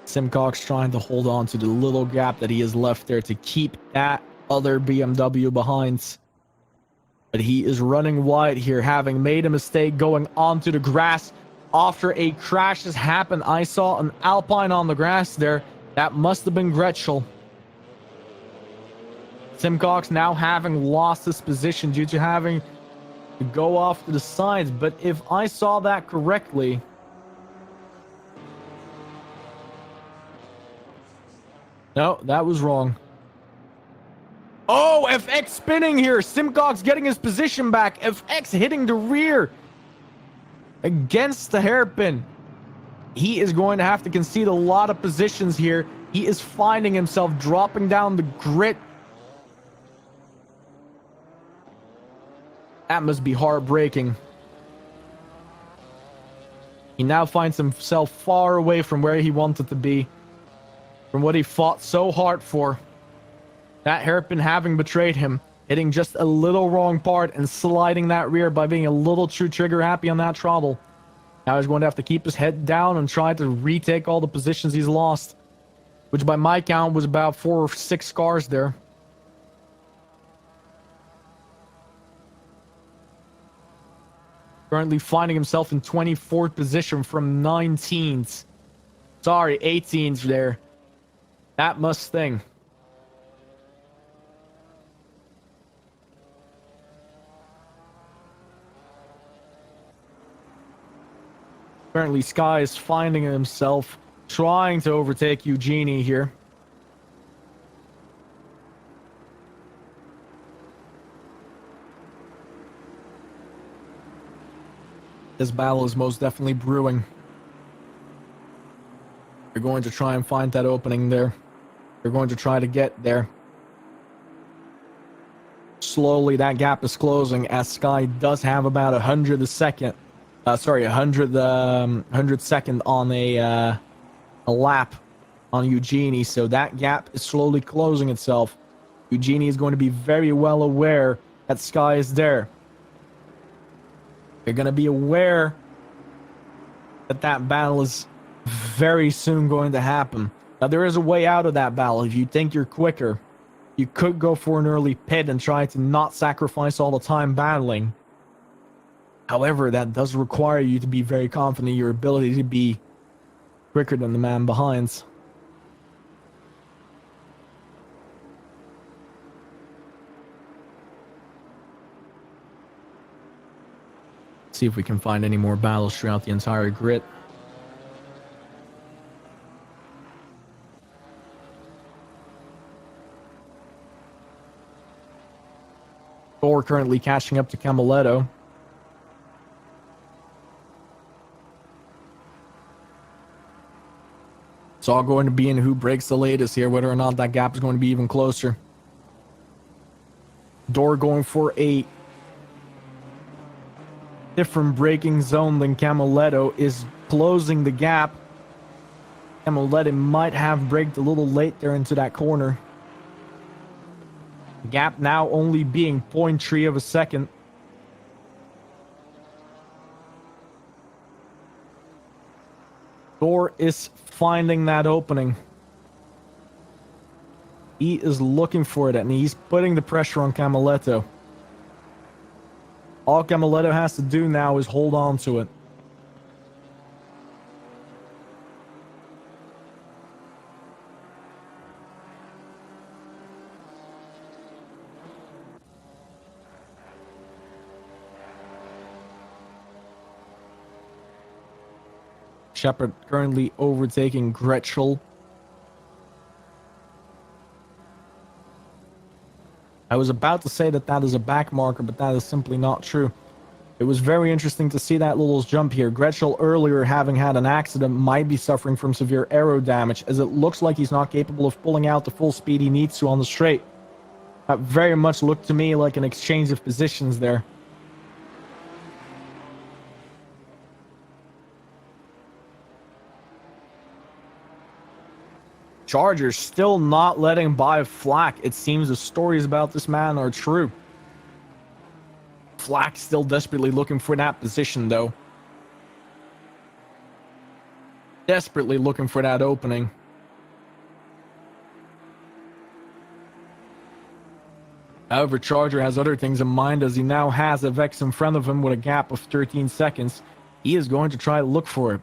Simcox trying to hold on to the little gap that he has left there to keep that other BMW behind. But he is running wide here, having made a mistake going onto the grass after a crash has happened. I saw an Alpine on the grass there. That must have been Gretschel. Simcox now having lost his position due to having to go off to the sides. But if I saw that correctly... No, that was wrong. Oh, FX spinning here. Simcox getting his position back. FX hitting the rear against the hairpin. He is going to have to concede a lot of positions here. He is finding himself dropping down the grid. That must be heartbreaking. He now finds himself far away from where he wanted to be. From what he fought so hard for. That hairpin having betrayed him, hitting just a little wrong part and sliding that rear by being a little too trigger happy on that throttle. Now he's going to have to keep his head down and try to retake all the positions he's lost. which by my count was about 4 or 6 cars there. Currently finding himself in 24th position from 19th. Sorry, 18th there. That must sting. Apparently, Sky is finding himself trying to overtake Eugenie here. This battle is most definitely brewing. They're going to try and find that opening there. They're going to try to get there. Slowly, that gap is closing as Sky does have about 100 a second. 100 second on a lap on Eugenie. So that gap is slowly closing itself. Eugenie is going to be very well aware that Sky is there. They're going to be aware that that battle is very soon going to happen. Now, there is a way out of that battle. If you think you're quicker, you could go for an early pit and try to not sacrifice all the time battling. However, that does require you to be very confident in your ability to be quicker than the man behind. See if we can find any more battles throughout the entire grid. Thor currently catching up to Camaletto. It's all going to be in who breaks the latest here, whether or not that gap is going to be even closer. Door going for a different braking zone than Camaletto is closing the gap. Camaletto might have braked a little late there into that corner. The gap now only being 0.3 of a second. Thor is finding that opening. He is looking for it, and he's putting the pressure on Camaletto. All Camaletto has to do now is hold on to it. Shepard currently overtaking Gretschel. I was about to say that that is a back marker, but that is simply not true. It was very interesting to see that little jump here. Gretschel earlier, having had an accident, might be suffering from severe aero damage, as it looks like he's not capable of pulling out the full speed he needs to on the straight. That very much looked to me like an exchange of positions there. Chargers still not letting by Flack. It seems the stories about this man are true. Flack still desperately looking for that position, though. Desperately looking for that opening. However, Charger has other things in mind, as he now has a Vex in front of him with a gap of 13 seconds. He is going to try to look for it.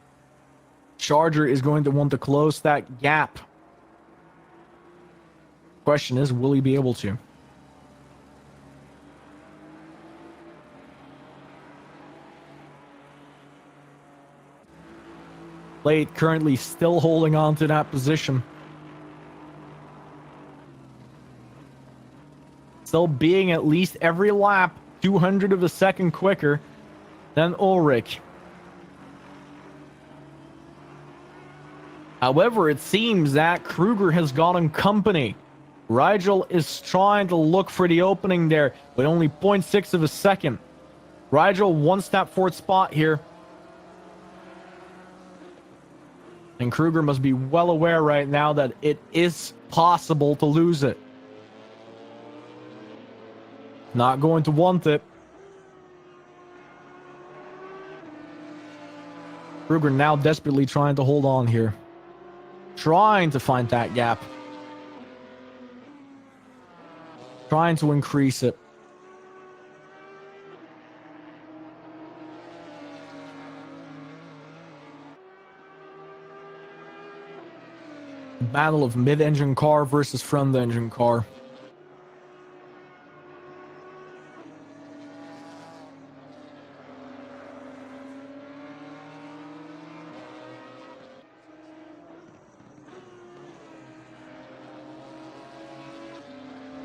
Charger is going to want to close that gap. Question is, will he be able to? Blade currently still holding on to that position. Still being at least every lap 200 of a second quicker than Ulrich. However, it seems that Kruger has gotten company. Rigel is trying to look for the opening there, but only 0.6 of a second. Rigel one step forward spot here. And Kruger must be well aware right now that it is possible to lose it. Not going to want it. Kruger now desperately trying to hold on here. trying to find that gap. Trying to increase it. Battle of mid-engine car versus front-engine car.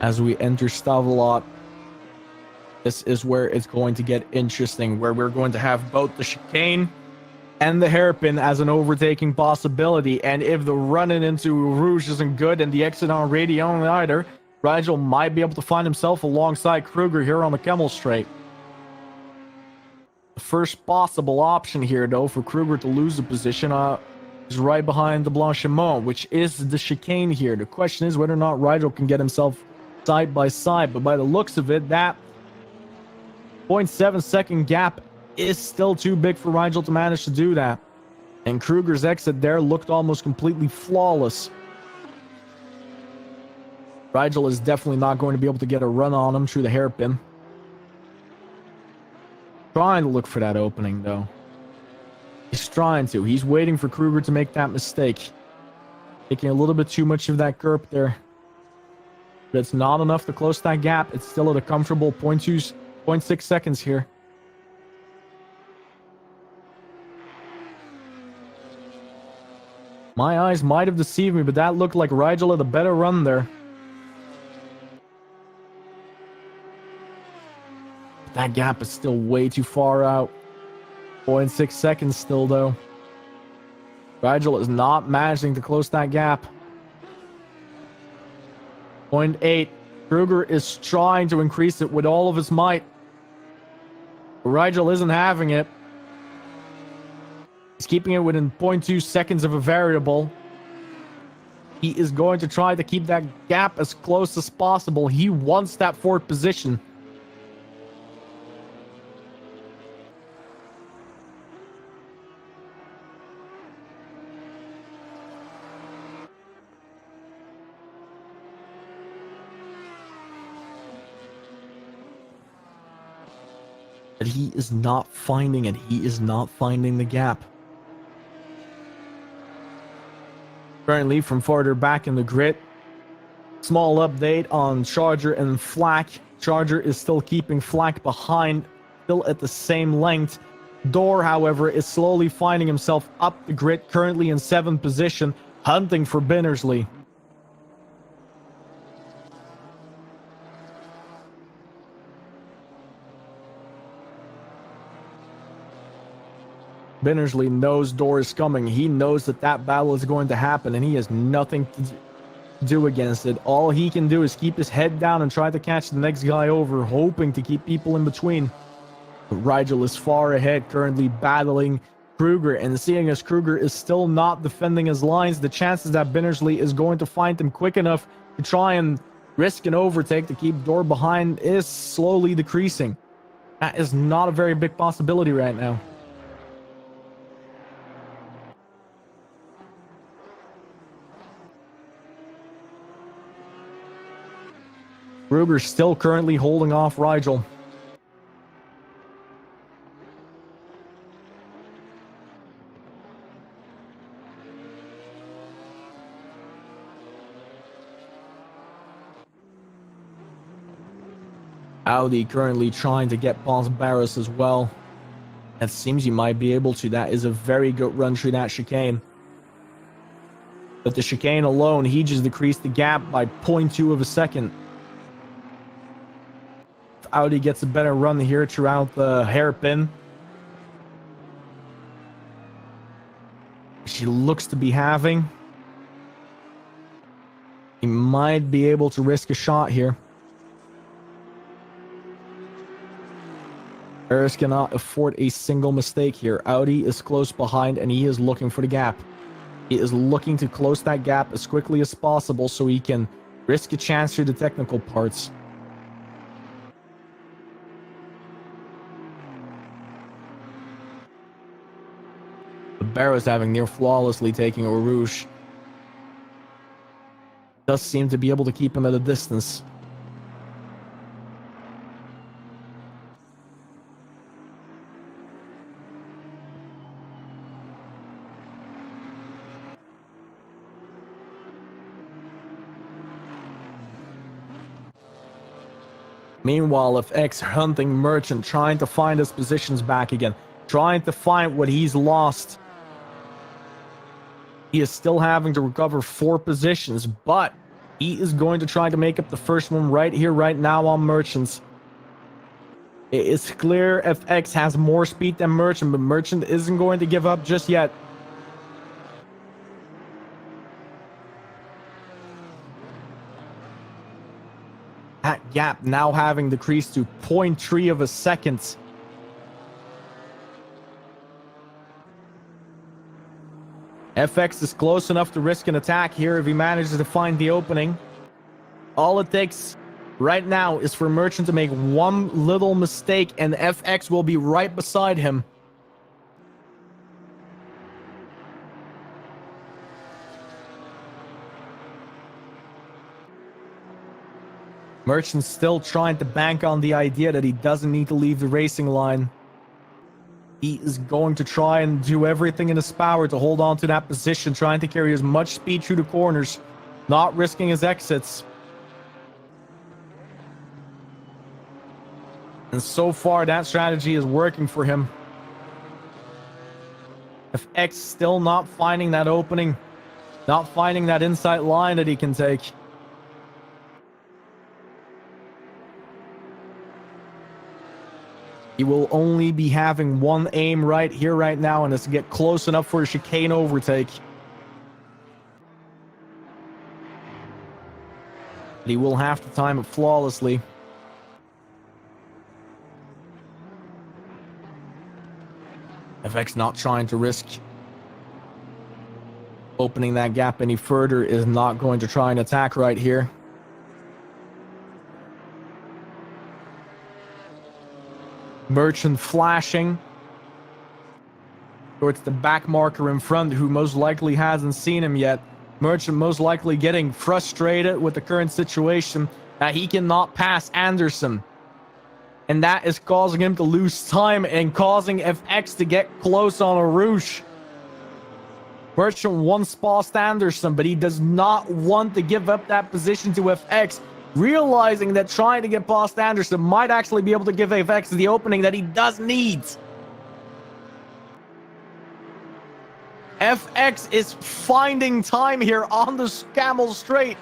As we enter Stavelot, this is where it's going to get interesting, where we're going to have both the chicane and the hairpin as an overtaking possibility. And if the run-in into Rouge isn't good and the exit on Radion either, Rigel might be able to find himself alongside Kruger here on the Camel Straight. The first possible option here, though, for Kruger to lose the position is right behind the Blanchimont, which is the chicane here. The question is whether or not Rigel can get himself side by side, but by the looks of it, that 0.7 second gap is still too big for Rigel to manage to do that. And Kruger's exit there looked almost completely flawless. Rigel is definitely not going to be able to get a run on him through the hairpin. Trying to look for that opening, though. He's trying to. He's waiting for Kruger to make that mistake. Taking a little bit too much of that curb there. But it's not enough to close that gap. It's still at a comfortable 0.6 seconds here. My eyes might have deceived me, but that looked like Rigel had a better run there. That gap is still way too far out. 0.6 seconds still, though. Rigel is not managing to close that gap. 0.8. Kruger is trying to increase it with all of his might. Rigel isn't having it. He's keeping it within 0.2 seconds of a variable. He is going to try to keep that gap as close as possible. He wants that fourth position. But he is not finding it. He is not finding the gap. Currently, from farther back in the grid, small update on Charger and Flak. Charger is still keeping Flak behind, still at the same length. Door, however, is slowly finding himself up the grid, currently in 7th position, hunting for Binnersley. Binnersley knows Door is coming. He knows that that battle is going to happen, and he has nothing to do against it. All he can do is keep his head down and try to catch the next guy over, hoping to keep people in between. But Rigel is far ahead, currently battling Kruger, and seeing as Kruger is still not defending his lines, the chances that Binnersley is going to find him quick enough to try and risk an overtake to keep Door behind is slowly decreasing. That is not a very big possibility right now. Kruger still currently holding off Rigel. Audi currently trying to get past Barris as well. It seems he might be able to. That is a very good run through that chicane. But the chicane alone, he just decreased the gap by 0.2 of a second. Audi gets a better run here throughout the hairpin. She looks to be having. He might be able to risk a shot here. Harris cannot afford a single mistake here. Audi is close behind and he is looking for the gap. He is looking to close that gap as quickly as possible so he can risk a chance through the technical parts. Barrow's having near flawlessly taking a Rouge. Does seem to be able to keep him at a distance. Meanwhile, FX hunting Merchant, trying to find his positions back again, trying to find what he's lost. He is still having to recover 4 positions, but he is going to try to make up the first one right here, right now on Merchants. It is clear FX has more speed than Merchant, but Merchant isn't going to give up just yet. That gap now having decreased to 0.3 of a second. FX is close enough to risk an attack here if he manages to find the opening. All it takes right now is for Merchant to make one little mistake and FX will be right beside him. Merchant's still trying to bank on the idea that he doesn't need to leave the racing line. He is going to try and do everything in his power to hold on to that position, trying to carry as much speed through the corners, not risking his exits. And so far, that strategy is working for him. FX still not finding that opening, not finding that inside line that he can take. He will only be having one aim right here, right now, and it's to get close enough for a chicane overtake. But he will have to time it flawlessly. FX not trying to risk opening that gap any further, is not going to try and attack right here. Merchant flashing towards the back marker in front, who most likely hasn't seen him yet. Merchant most likely getting frustrated with the current situation that he cannot pass Anderson. And that is causing him to lose time and causing FX to get close on a Rouge. Merchant wants past Anderson, but he does not want to give up that position to FX, realizing that trying to get past Anderson might actually be able to give FX the opening that he does need. FX is finding time here on the Camel Straight.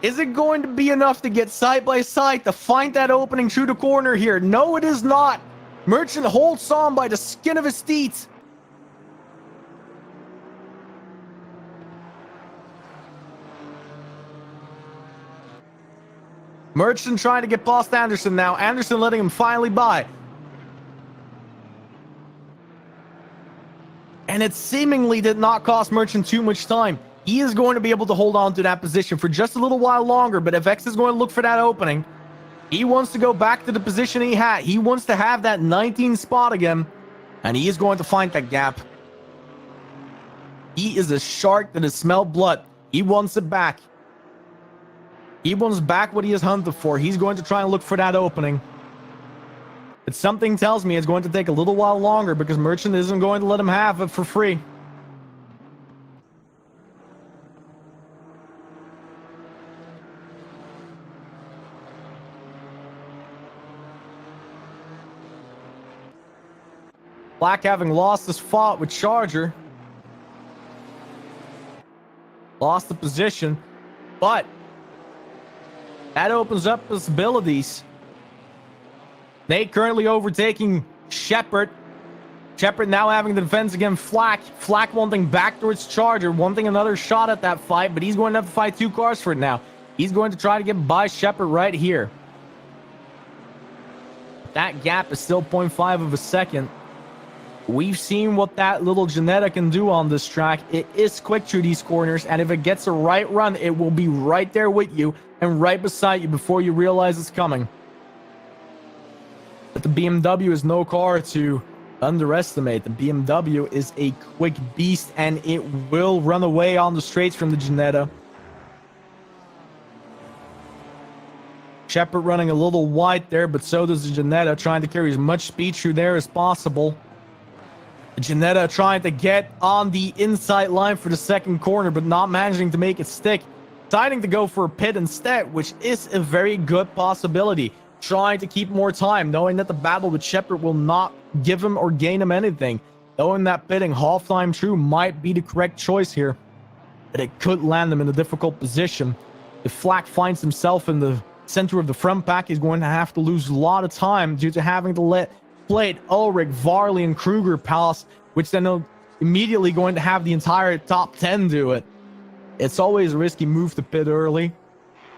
Is it going to be enough to get side by side to find that opening through the corner here? No, it is not. Merchant holds on by the skin of his teeth. Merchant trying to get past Anderson now. Anderson letting him finally by. And it seemingly did not cost Merchant too much time. He is going to be able to hold on to that position for just a little while longer, but FX is going to look for that opening. He wants to go back to the position he had. He wants to have that 19 spot again, and he is going to find that gap. He is a shark that has smelled blood. He wants it back. He wants back what he is hunted for. He's going to try and look for that opening. But something tells me it's going to take a little while longer because Merchant isn't going to let him have it for free. Black having lost his fight with Charger. Lost the position, but that opens up possibilities. Nate currently overtaking Shepard. Shepard now having the defense against Flack. Flack wanting back towards Charger, wanting another shot at that fight, but he's going to have to fight 2 cars for it now. He's going to try to get by Shepard right here. That gap is still 0.5 of a second. We've seen what that little Janetta can do on this track. It is quick through these corners, and if it gets a right run, it will be right there with you and right beside you before you realize it's coming. But the BMW is no car to underestimate. The BMW is a quick beast, and it will run away on the straights from the Janetta. Shepard running a little wide there, but so does Janetta, trying to carry as much speed through there as possible. Janetta trying to get on the inside line for the second corner, but not managing to make it stick. Deciding to go for a pit instead, which is a very good possibility. Trying to keep more time, knowing that the battle with Shepard will not give him or gain him anything. Knowing that pitting half-time through might be the correct choice here. But it could land him in a difficult position. If Flak finds himself in the center of the front pack, he's going to have to lose a lot of time due to having to let Plate, Ulrich, Varley, and Kruger pass, which then are immediately going to have the entire top 10 do it. It's always a risky move to pit early,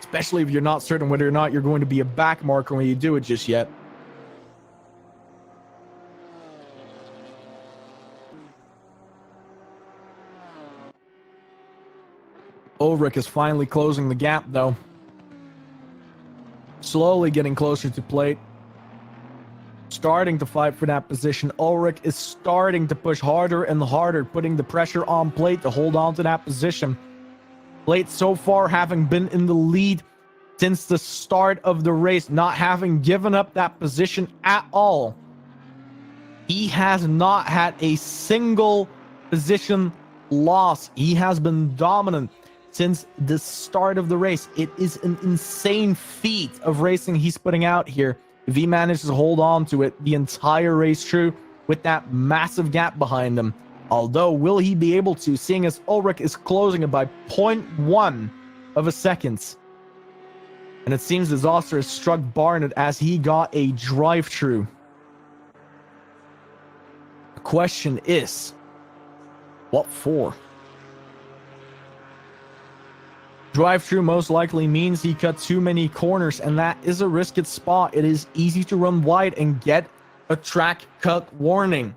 especially if you're not certain whether or not you're going to be a back marker when you do it just yet. Ulrich is finally closing the gap, though. Slowly getting closer to Plate. Starting to fight for that position. Ulrich is starting to push harder and harder, putting the pressure on Plate to hold on to that position. Plate so far having been in the lead since the start of the race, not having given up that position at all. He has not had a single position loss. He has been dominant since the start of the race. It is an insane feat of racing he's putting out here. If he manages to hold on to it the entire race through with that massive gap behind him. Although, will he be able to, seeing as Ulrich is closing it by 0.1 of a second. And it seems disaster has struck Barnett as he got a drive-through. The question is, what for? Drive-through most likely means he cut too many corners, and that is a risky spot. It is easy to run wide and get a track cut warning.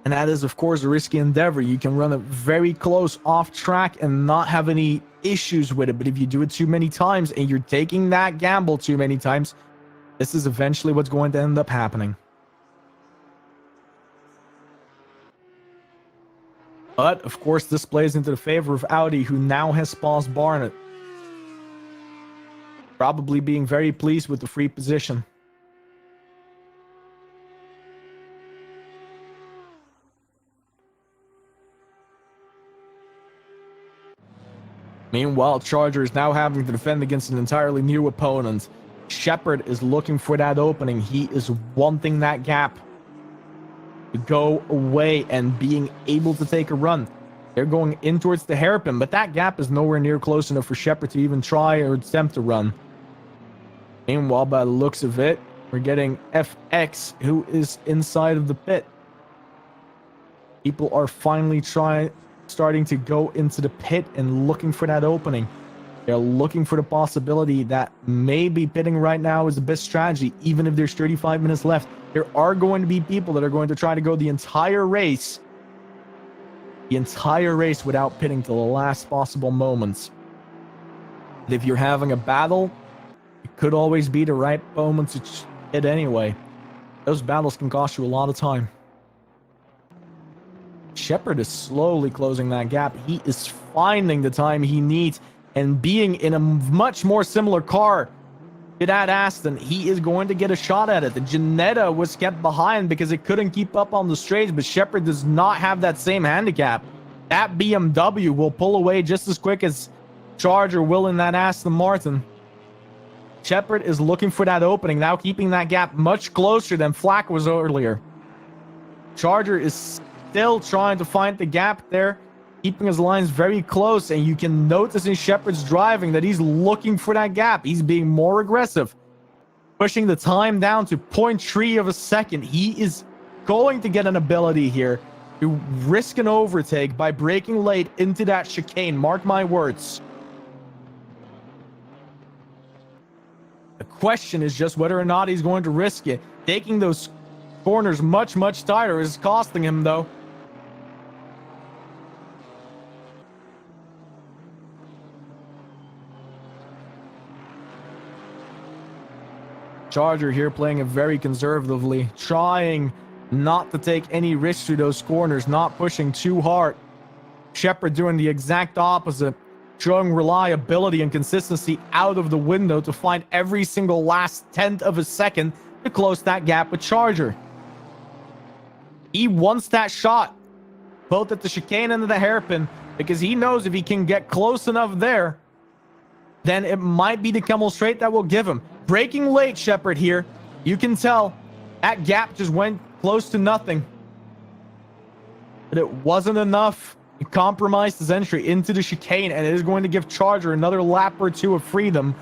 And that is, of course, a risky endeavor. You can run it very close off track and not have any issues with it. But if you do it too many times and you're taking that gamble too many times, this is eventually what's going to end up happening. But, of course, this plays into the favor of Audi, who now has passed Barnett. Probably being very pleased with the free position. Meanwhile, Charger is now having to defend against an entirely new opponent. Shepard is looking for that opening. He is wanting that gap to go away and being able to take a run. They're going in towards the hairpin, but that gap is nowhere near close enough for Shepard to even try or attempt to run. Meanwhile, by the looks of it, we're getting FX, who is inside of the pit. People are finally starting to go into the pit and looking for that opening. They're looking for the possibility that maybe pitting right now is the best strategy, even if there's 35 minutes left. There are going to be people that are going to try to go the entire race without pitting till the last possible moments. And if you're having a battle, it could always be the right moment to hit anyway. Those battles can cost you a lot of time. Shepard is slowly closing that gap. He is finding the time he needs and being in a much more similar car to that Aston. He is going to get a shot at it. The Janetta was kept behind because it couldn't keep up on the straights, but Shepard does not have that same handicap. That BMW will pull away just as quick as Charger will in that Aston Martin. Shepard is looking for that opening, now keeping that gap much closer than Flak was earlier. Charger is still trying to find the gap there, keeping his lines very close, and you can notice in Shepard's driving that he's looking for that gap. He's being more aggressive, pushing the time down to 0.3 of a second. He is going to get an ability here to risk an overtake by braking late into that chicane. Mark my words. The question is just whether or not he's going to risk it. Taking those corners much, much tighter is costing him, though. Charger here playing it very conservatively, trying not to take any risks through those corners, not pushing too hard. Shepard doing the exact opposite, showing reliability and consistency out of the window to find every single last tenth of a second to close that gap with Charger. He wants that shot, both at the chicane and at the hairpin, because he knows if he can get close enough there, then it might be the Camel Straight that will give him. Braking late, Shepard here. You can tell that gap just went close to nothing. But it wasn't enough. It compromised his entry into the chicane, and it is going to give Charger another lap or two of freedom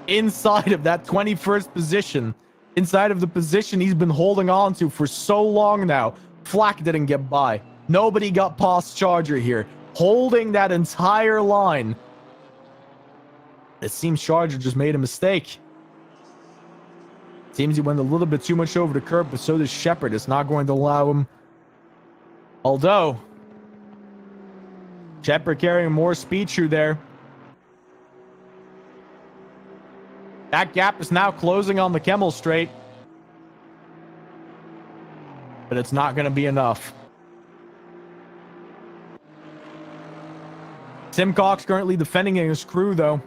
inside of that 21st position. Inside of the position he's been holding on to for so long now. Flack didn't get by. Nobody got past Charger here. Holding that entire line. It seems Charger just made a mistake. Seems he went a little bit too much over the curb, but so does Shepard. It's not going to allow him. Although, Shepard carrying more speed through there. That gap is now closing on the Camel Straight. But it's not going to be enough. Simcox currently defending his crew, though.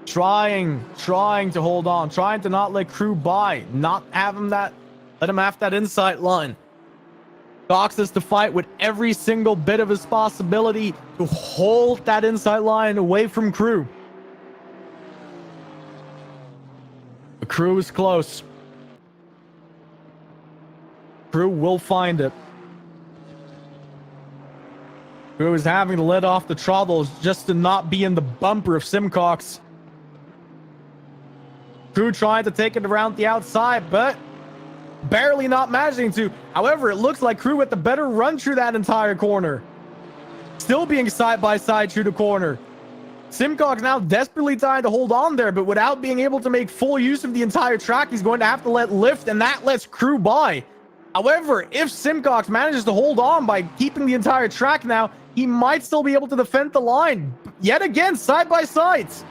Trying to hold on. Trying to not let crew by. Not have him let him have that inside line. Cox has to fight with every single bit of his possibility to hold that inside line away from crew. The crew is close. Crew will find it. Crew is having to let off the throttles just to not be in the bumper of Simcox. Crew trying to take it around the outside, but barely not managing to. However, it looks like Crew with the better run through that entire corner. Still being side by side through the corner. Simcox now desperately trying to hold on there, but without being able to make full use of the entire track, he's going to have to let lift, and that lets Crew by. However, if Simcox manages to hold on by keeping the entire track now, he might still be able to defend the line. Yet again, side by sides.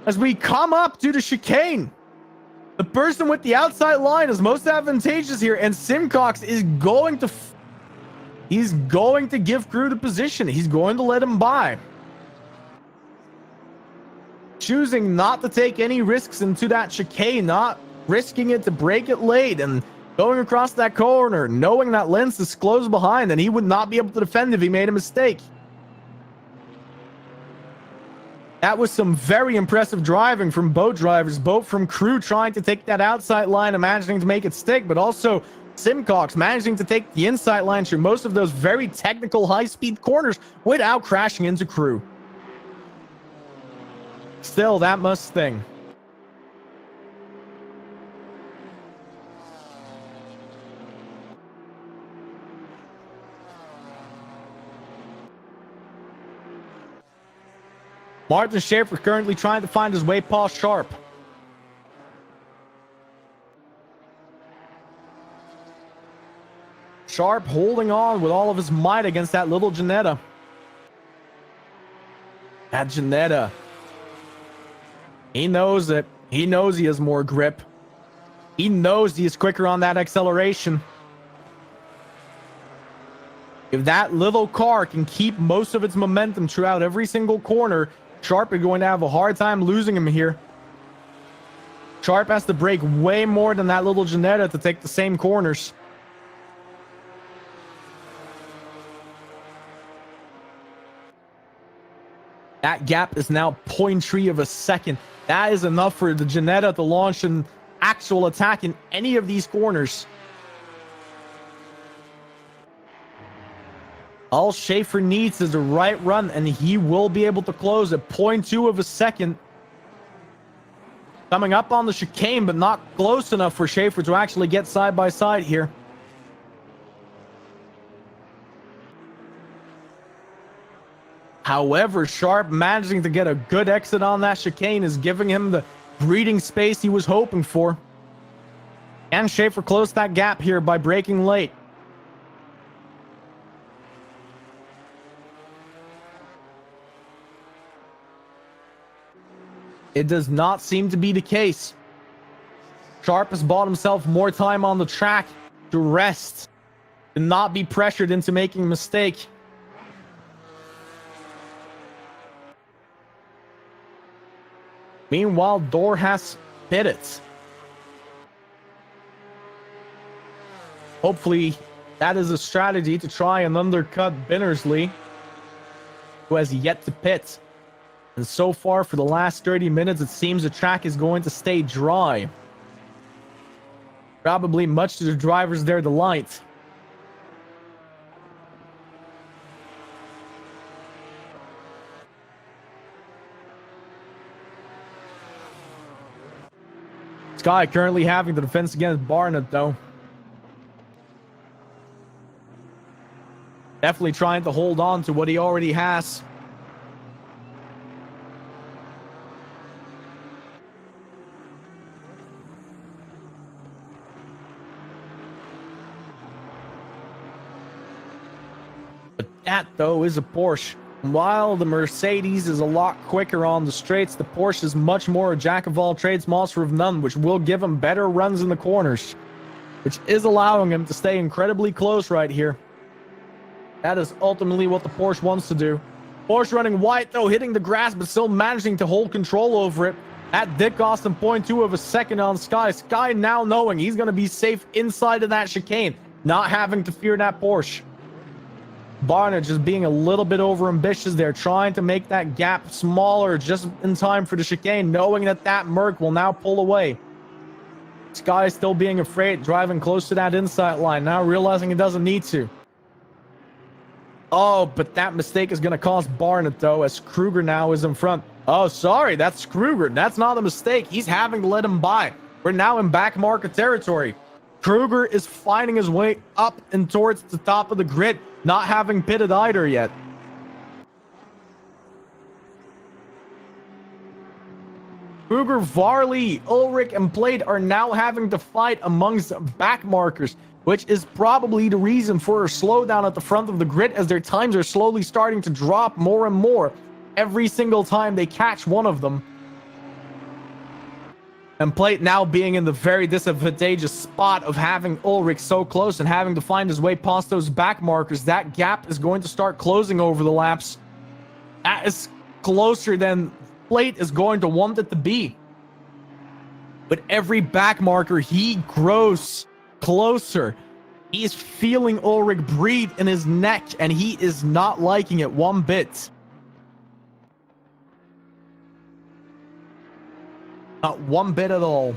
As we come up to the chicane, the person with the outside line is most advantageous here, and Simcox is going to... He's going to give Crew the position. He's going to let him by. Choosing not to take any risks into that chicane, not risking it to break it late and going across that corner, knowing that Lentz is close behind and he would not be able to defend if he made a mistake. That was some very impressive driving from both drivers, both from Crew trying to take that outside line and managing to make it stick, but also Simcox managing to take the inside line through most of those very technical high-speed corners without crashing into Crew. Still, that must sting. Martin Schaefer currently trying to find his way past Sharp. Sharp holding on with all of his might against that little Ginetta. That Ginetta. He knows it. He knows he has more grip. He knows he is quicker on that acceleration. If that little car can keep most of its momentum throughout every single corner, Sharp is going to have a hard time losing him here. Sharp has to brake way more than that little Ginetta to take the same corners. That gap is now 0.3 of a second. That is enough for the Ginetta to launch an actual attack in any of these corners. All Schaefer needs is the right run, and he will be able to close at 0.2 of a second. Coming up on the chicane, but not close enough for Schaefer to actually get side by side here. However, Sharp managing to get a good exit on that chicane is giving him the breathing space he was hoping for. And Schaefer closed that gap here by braking late. It does not seem to be the case. Sharp has bought himself more time on the track to rest, to not be pressured into making a mistake. Meanwhile, Door has pitted. Hopefully, that is a strategy to try and undercut Binnersley, who has yet to pit. And so far, for the last 30 minutes, it seems the track is going to stay dry. Probably much to the drivers' their delight. Sky currently having the defense against Barnett, though. Definitely trying to hold on to what he already has. But that, though, is a Porsche. While the Mercedes is a lot quicker on the straights, the Porsche is much more a jack-of-all-trades, master of none, which will give him better runs in the corners, which is allowing him to stay incredibly close right here. That is ultimately what the Porsche wants to do. Porsche running wide, though, hitting the grass, but still managing to hold control over it. That did cost him 0.2 of a second on Sky. Sky now knowing he's going to be safe inside of that chicane, not having to fear that Porsche. Barnett just being a little bit over ambitious there, trying to make that gap smaller just in time for the chicane, knowing that that Merc will now pull away. Sky still being afraid, driving close to that inside line, now realizing he doesn't need to. Oh, but that mistake is going to cost Barnett, though, as Kruger now is in front. Oh, sorry, that's Kruger. That's not a mistake. He's having to let him by. We're now in back market territory. Kruger is finding his way up and towards the top of the grid, not having pitted either yet. Kruger, Varley, Ulrich, and Plate are now having to fight amongst back markers, which is probably the reason for a slowdown at the front of the grid, as their times are slowly starting to drop more and more every single time they catch one of them. And Plate now being in the very disadvantageous spot of having Ulrich so close and having to find his way past those back markers. That gap is going to start closing over the laps. That is closer than Plate is going to want it to be. But every back marker, he grows closer. He's feeling Ulrich breathe in his neck, and he is not liking it one bit. Not one bit at all.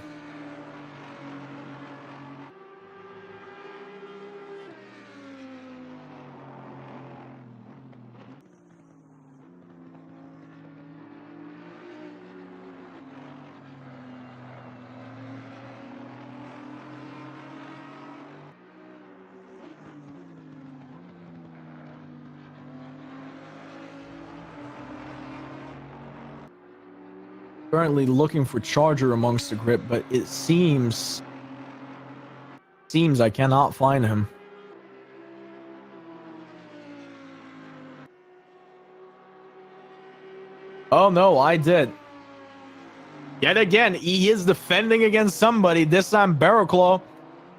Currently looking for Charger amongst the grid, but it seems I cannot find him. Oh no, I did. Yet again, he is defending against somebody, this time Barrowclaw,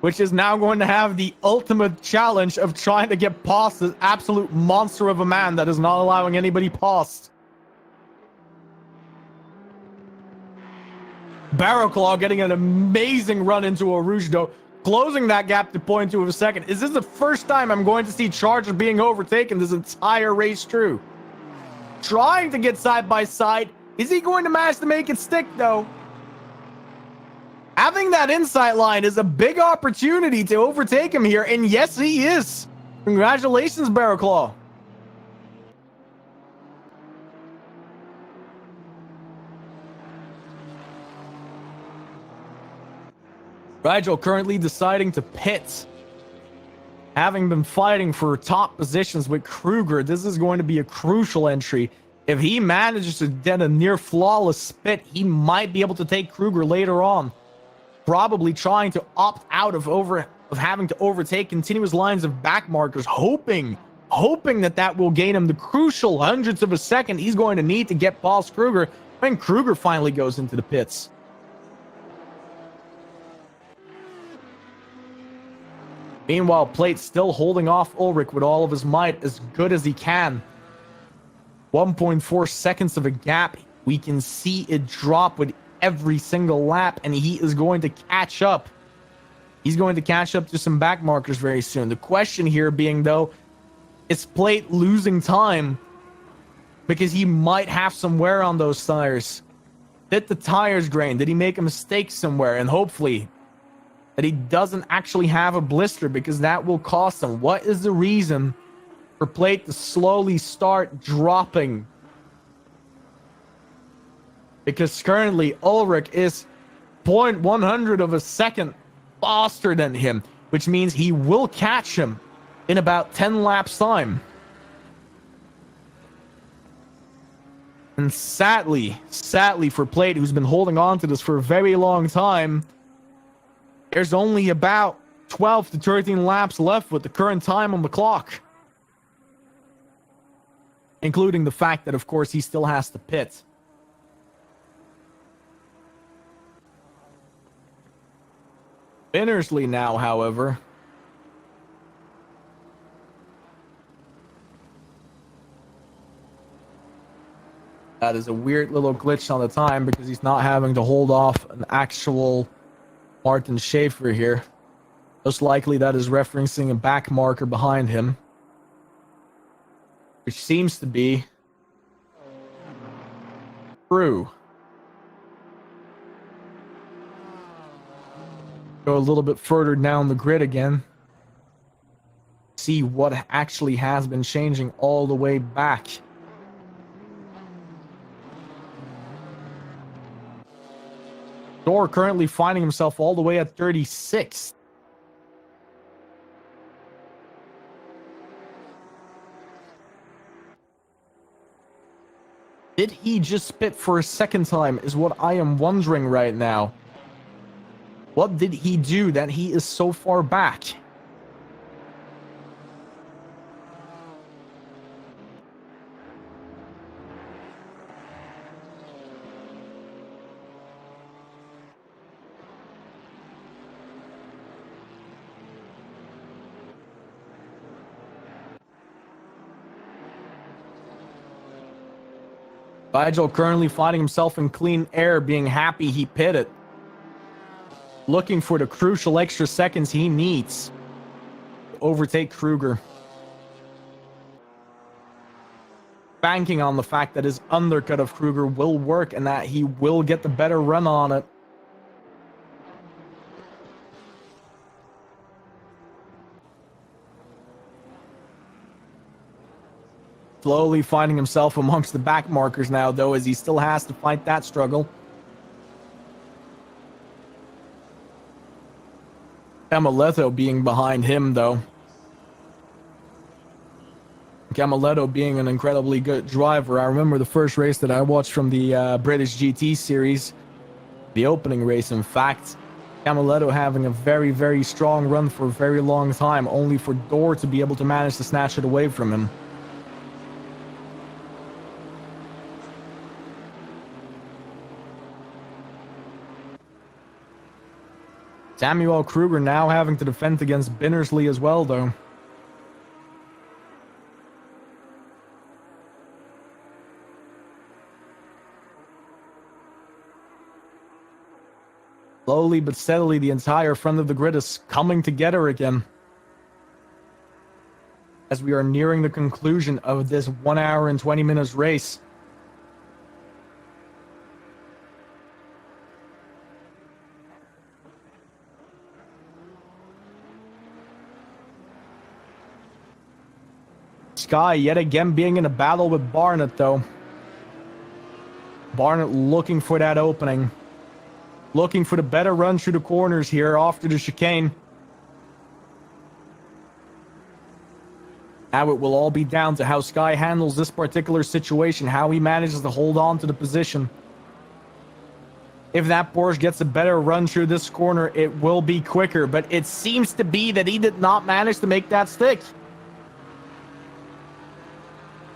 which is now going to have the ultimate challenge of trying to get past this absolute monster of a man that is not allowing anybody past. Barrowclaw getting an amazing run into a Rouge, though, closing that gap to 0.2 of a second. Is this the first time I'm going to see Charger being overtaken this entire race through? Trying to get side by side. Is he going to manage to make it stick, though? Having that inside line is a big opportunity to overtake him here, and yes, he is. Congratulations, Barrowclaw. Rigel currently deciding to pit. Having been fighting for top positions with Kruger, this is going to be a crucial entry. If he manages to get a near flawless pit, he might be able to take Kruger later on. Probably trying to opt out of having to overtake continuous lines of back markers, hoping that will gain him the crucial hundredths of a second he's going to need to get past Kruger when Kruger finally goes into the pits. Meanwhile, Plate still holding off Ulrich with all of his might, as good as he can. 1.4 seconds of a gap. We can see it drop with every single lap, and he is going to catch up. He's going to catch up to some back markers very soon. The question here being, though, is Plate losing time because he might have some wear on those tires? Did the tires grain? Did he make a mistake somewhere? And hopefully that he doesn't actually have a blister, because that will cost him. What is the reason for Plate to slowly start dropping? Because currently Ulrich is 0.100 of a second faster than him, which means he will catch him in about 10 laps time. And sadly for Plate, who's been holding on to this for a very long time, there's only about 12 to 13 laps left with the current time on the clock. Including the fact that, of course, he still has to pit. Binnersley now, however, that is a weird little glitch on the time, because he's not having to hold off an actual Martin Schaefer here. Most likely that is referencing a back marker behind him, which seems to be true. Go a little bit further down the grid again. See what actually has been changing all the way back. Dor currently finding himself all the way at 36. Did he just pit for a second time is what I am wondering right now. What did he do that he is so far back? Vigil currently finding himself in clean air, being happy he pitted. Looking for the crucial extra seconds he needs to overtake Kruger. Banking on the fact that his undercut of Kruger will work and that he will get the better run on it. Slowly finding himself amongst the back markers now, though, as he still has to fight that struggle. Camaletto being behind him, though. Camaletto being an incredibly good driver. I remember the first race that I watched from the British GT series, the opening race, in fact. Camaletto having a very, very strong run for a very long time, only for Dor to be able to manage to snatch it away from him. Samuel Kruger now having to defend against Binnersley as well, though. Slowly but steadily, the entire front of the grid is coming together again, as we are nearing the conclusion of this 1 hour and 20 minutes race. Sky yet again being in a battle with Barnett, though. Barnett looking for that opening. Looking for the better run through the corners here after the chicane. Now it will all be down to how Sky handles this particular situation, how he manages to hold on to the position. If that Porsche gets a better run through this corner, it will be quicker, but it seems to be that he did not manage to make that stick.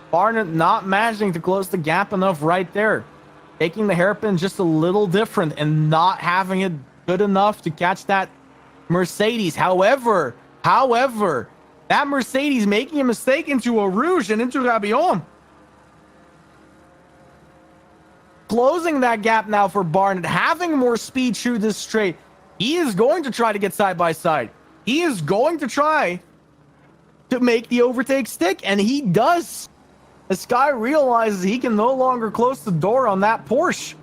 Barnett not managing to close the gap enough right there. Taking the hairpin just a little different and not having it good enough to catch that Mercedes. However, that Mercedes making a mistake into a Rouge and into Rabion. closing that gap now for Barnett, having more speed through this straight. He is going to try to get side by side. He is going to try to make the overtake stick, and he does. As Sky realizes he can no longer close the door on that Porsche.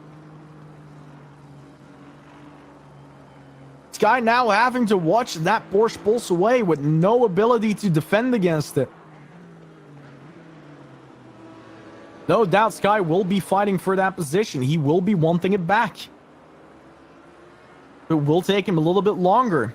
Sky now having to watch that Porsche pulse away with no ability to defend against it. No doubt Sky will be fighting for that position. He will be wanting it back. It will take him a little bit longer.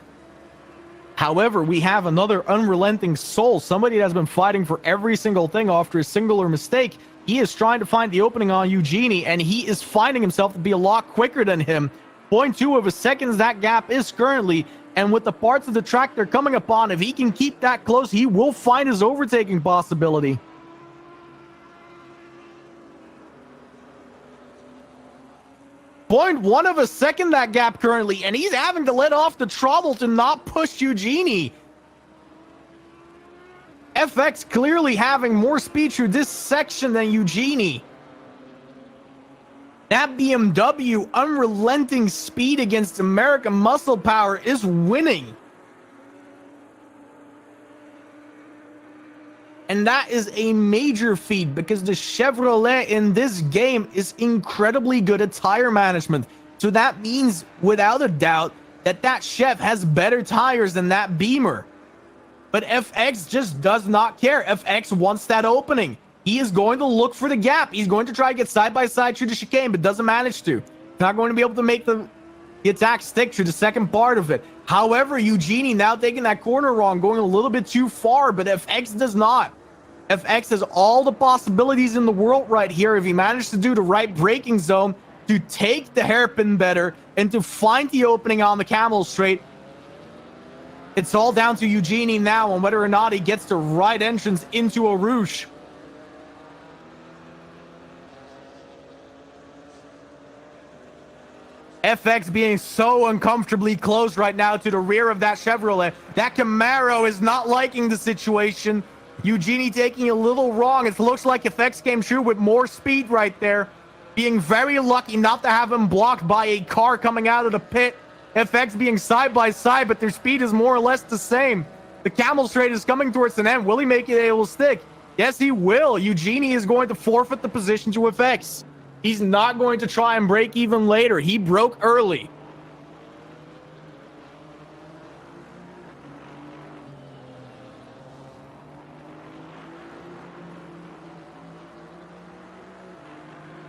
However, we have another unrelenting soul. Somebody that's been fighting for every single thing after a singular mistake. He is trying to find the opening on Eugenie, and he is finding himself to be a lot quicker than him. 0.2 of a second that gap is currently, and with the parts of the track they're coming upon, if he can keep that close, he will find his overtaking possibility. 0.1 of a second that gap currently, and he's having to let off the throttle to not push Eugenie. FX clearly having more speed through this section than Eugenie. That BMW unrelenting speed against American muscle power is winning. And that is a major feat because the Chevrolet in this game is incredibly good at tire management. So that means, without a doubt, that Chev has better tires than that Beamer. But FX just does not care. FX wants that opening. He is going to look for the gap. He's going to try to get side by side through the chicane, but doesn't manage to. He's not going to be able to make the attack stick through the second part of it. However, Eugenie now taking that corner wrong, going a little bit too far, but FX does not. FX has all the possibilities in the world right here if he managed to do the right braking zone to take the hairpin better and to find the opening on the camel straight. It's all down to Eugenie now on whether or not he gets the right entrance into a Rouge. FX being so uncomfortably close right now to the rear of that Chevrolet. That Camaro is not liking the situation. Eugenie taking a little wrong. It looks like FX came through with more speed right there. Being very lucky not to have him blocked by a car coming out of the pit. FX being side by side, but their speed is more or less the same. The camel straight is coming towards an end. Will he make it able to stick? Yes, he will. Eugenie is going to forfeit the position to FX. He's not going to try and break even later. He broke early.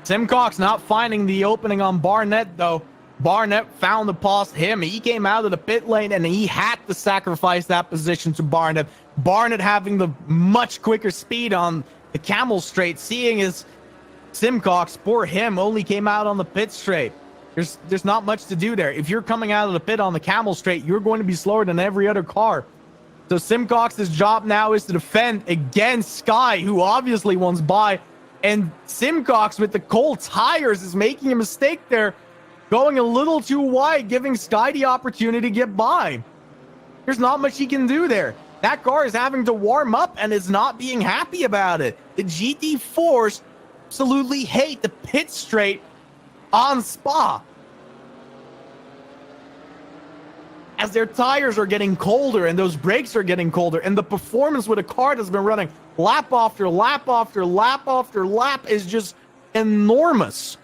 Simcox not finding the opening on Barnett, though. Barnett found the past him. He came out of the pit lane, and he had to sacrifice that position to Barnett. Barnett having the much quicker speed on the camel straight, seeing as Simcox, for him, only came out on the pit straight. There's not much to do there. If you're coming out of the pit on the camel straight, you're going to be slower than every other car. So Simcox's job now is to defend against Sky, who obviously wants by. And Simcox with the cold tires is making a mistake there, going a little too wide, giving Sky the opportunity to get by. There's not much he can do there. That car is having to warm up and is not being happy about it. The GT4's absolutely hate the pit straight on Spa, as their tires are getting colder and those brakes are getting colder, and the performance with a car that's been running lap after lap after lap after lap is just enormous.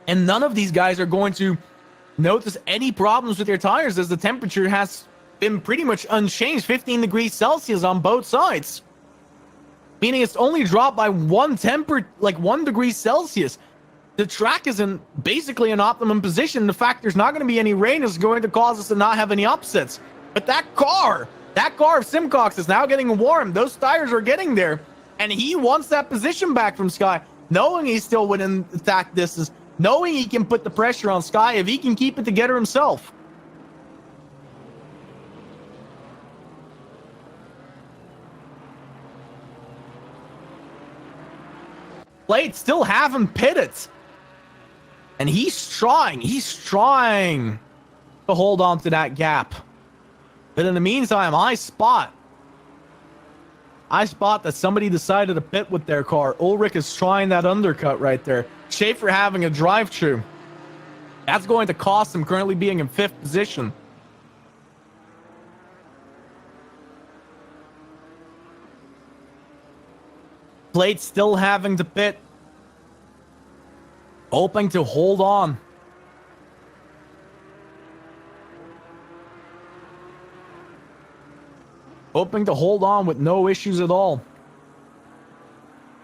And none of these guys are going to notice any problems with their tires, as the temperature has been pretty much unchanged, 15 degrees Celsius on both sides. Meaning it's only dropped by 1 degree Celsius. The track is in basically an optimum position. The fact there's not going to be any rain is going to cause us to not have any upsets. But that car of Simcox is now getting warm. Those tires are getting there. And he wants that position back from Sky, knowing he's still within attack distance, knowing he can put the pressure on Sky if he can keep it together himself. Blade still haven't pitted. And he's trying to hold on to that gap. But in the meantime, I spot I spot that somebody decided to pit with their car. Ulrich is trying that undercut right there. Schaefer having a drive-through. That's going to cost him, currently being in 5th position. Plate still having to pit. Hoping to hold on. Hoping to hold on with no issues at all.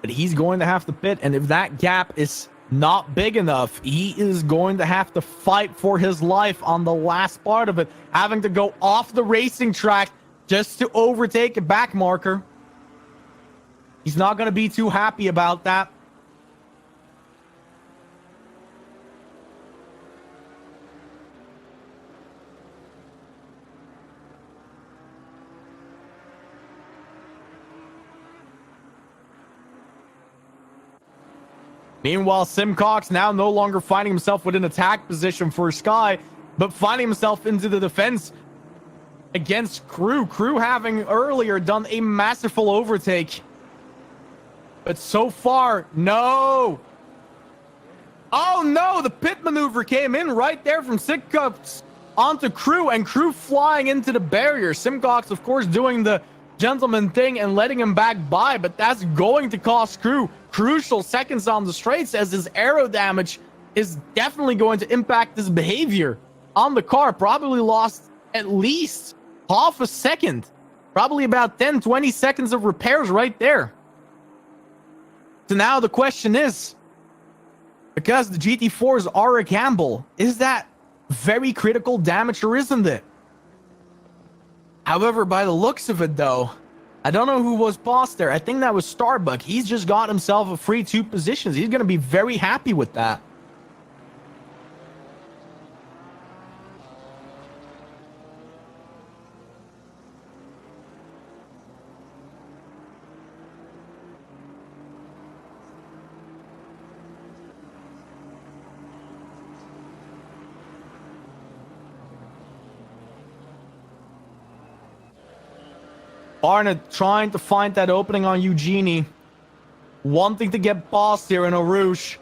But he's going to have to pit, and if that gap is not big enough, he is going to have to fight for his life on the last part of it, having to go off the racing track just to overtake a back marker. He's not going to be too happy about that. Meanwhile, Simcox now no longer finding himself within attack position for Sky, but finding himself into the defense against Crew. Crew having earlier done a masterful overtake. But so far, no. Oh no, the pit maneuver came in right there from Simcox onto Crew, and Crew flying into the barrier. Simcox, of course, doing the gentleman thing and letting him back by, but that's going to cost Crew crucial seconds on the straights, as his aero damage is definitely going to impact his behavior on the car. Probably lost at least half a second, probably about 10-20 seconds of repairs right there. So now the question is, because the GT4's are a gamble, is that very critical damage or isn't it? However, by the looks of it though, I don't know who was boss there. I think that was Starbuck. He's just got himself a free 2 positions. He's going to be very happy with that. Barnett trying to find that opening on Eugenie. Wanting to get bossed here in a Rouge.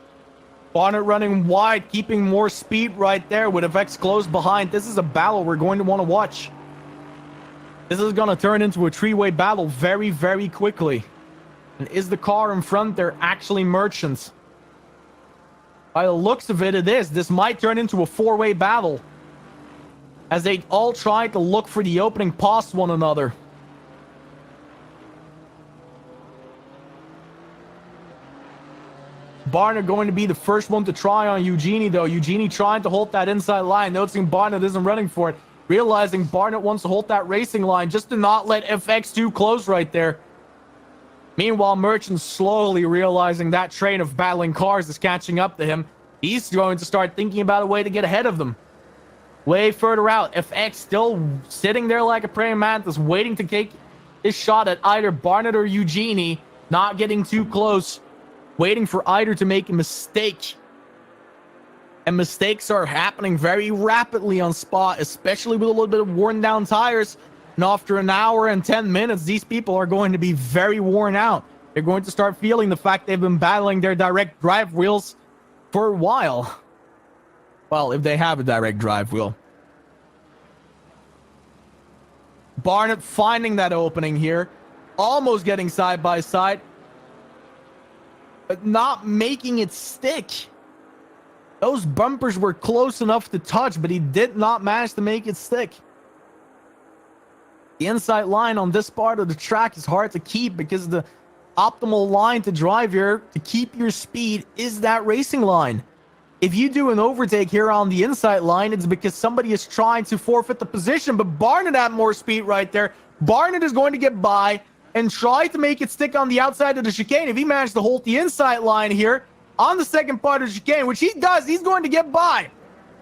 Barnett running wide, keeping more speed right there with FX close behind. This is a battle we're going to want to watch. This is going to turn into a 3-way battle very, very quickly. And is the car in front there actually Merchants? By the looks of it, it is. This might turn into a 4-way battle, as they all try to look for the opening past one another. Barnett going to be the first one to try on Eugenie, though. Eugenie trying to hold that inside line, noticing Barnett isn't running for it. Realizing Barnett wants to hold that racing line just to not let FX too close right there. Meanwhile, Merchant slowly realizing that train of battling cars is catching up to him. He's going to start thinking about a way to get ahead of them. Way further out, FX still sitting there like a praying mantis, waiting to take his shot at either Barnett or Eugenie, not getting too close. Waiting for either to make a mistake. And mistakes are happening very rapidly on Spot, especially with a little bit of worn down tires. And after an hour and 10 minutes, these people are going to be very worn out. They're going to start feeling the fact they've been battling their direct drive wheels for a while. Well, if they have a direct drive wheel. Barnett finding that opening here. Almost getting side by side, but not making it stick. Those bumpers were close enough to touch, but he did not manage to make it stick. The inside line on this part of the track is hard to keep, because the optimal line to drive here to keep your speed is that racing line. If you do an overtake here on the inside line, it's because somebody is trying to forfeit the position, but Barnett had more speed right there. Barnett is going to get by and try to make it stick on the outside of the chicane. If he managed to hold the inside line here on the second part of the chicane, which he does, he's going to get by.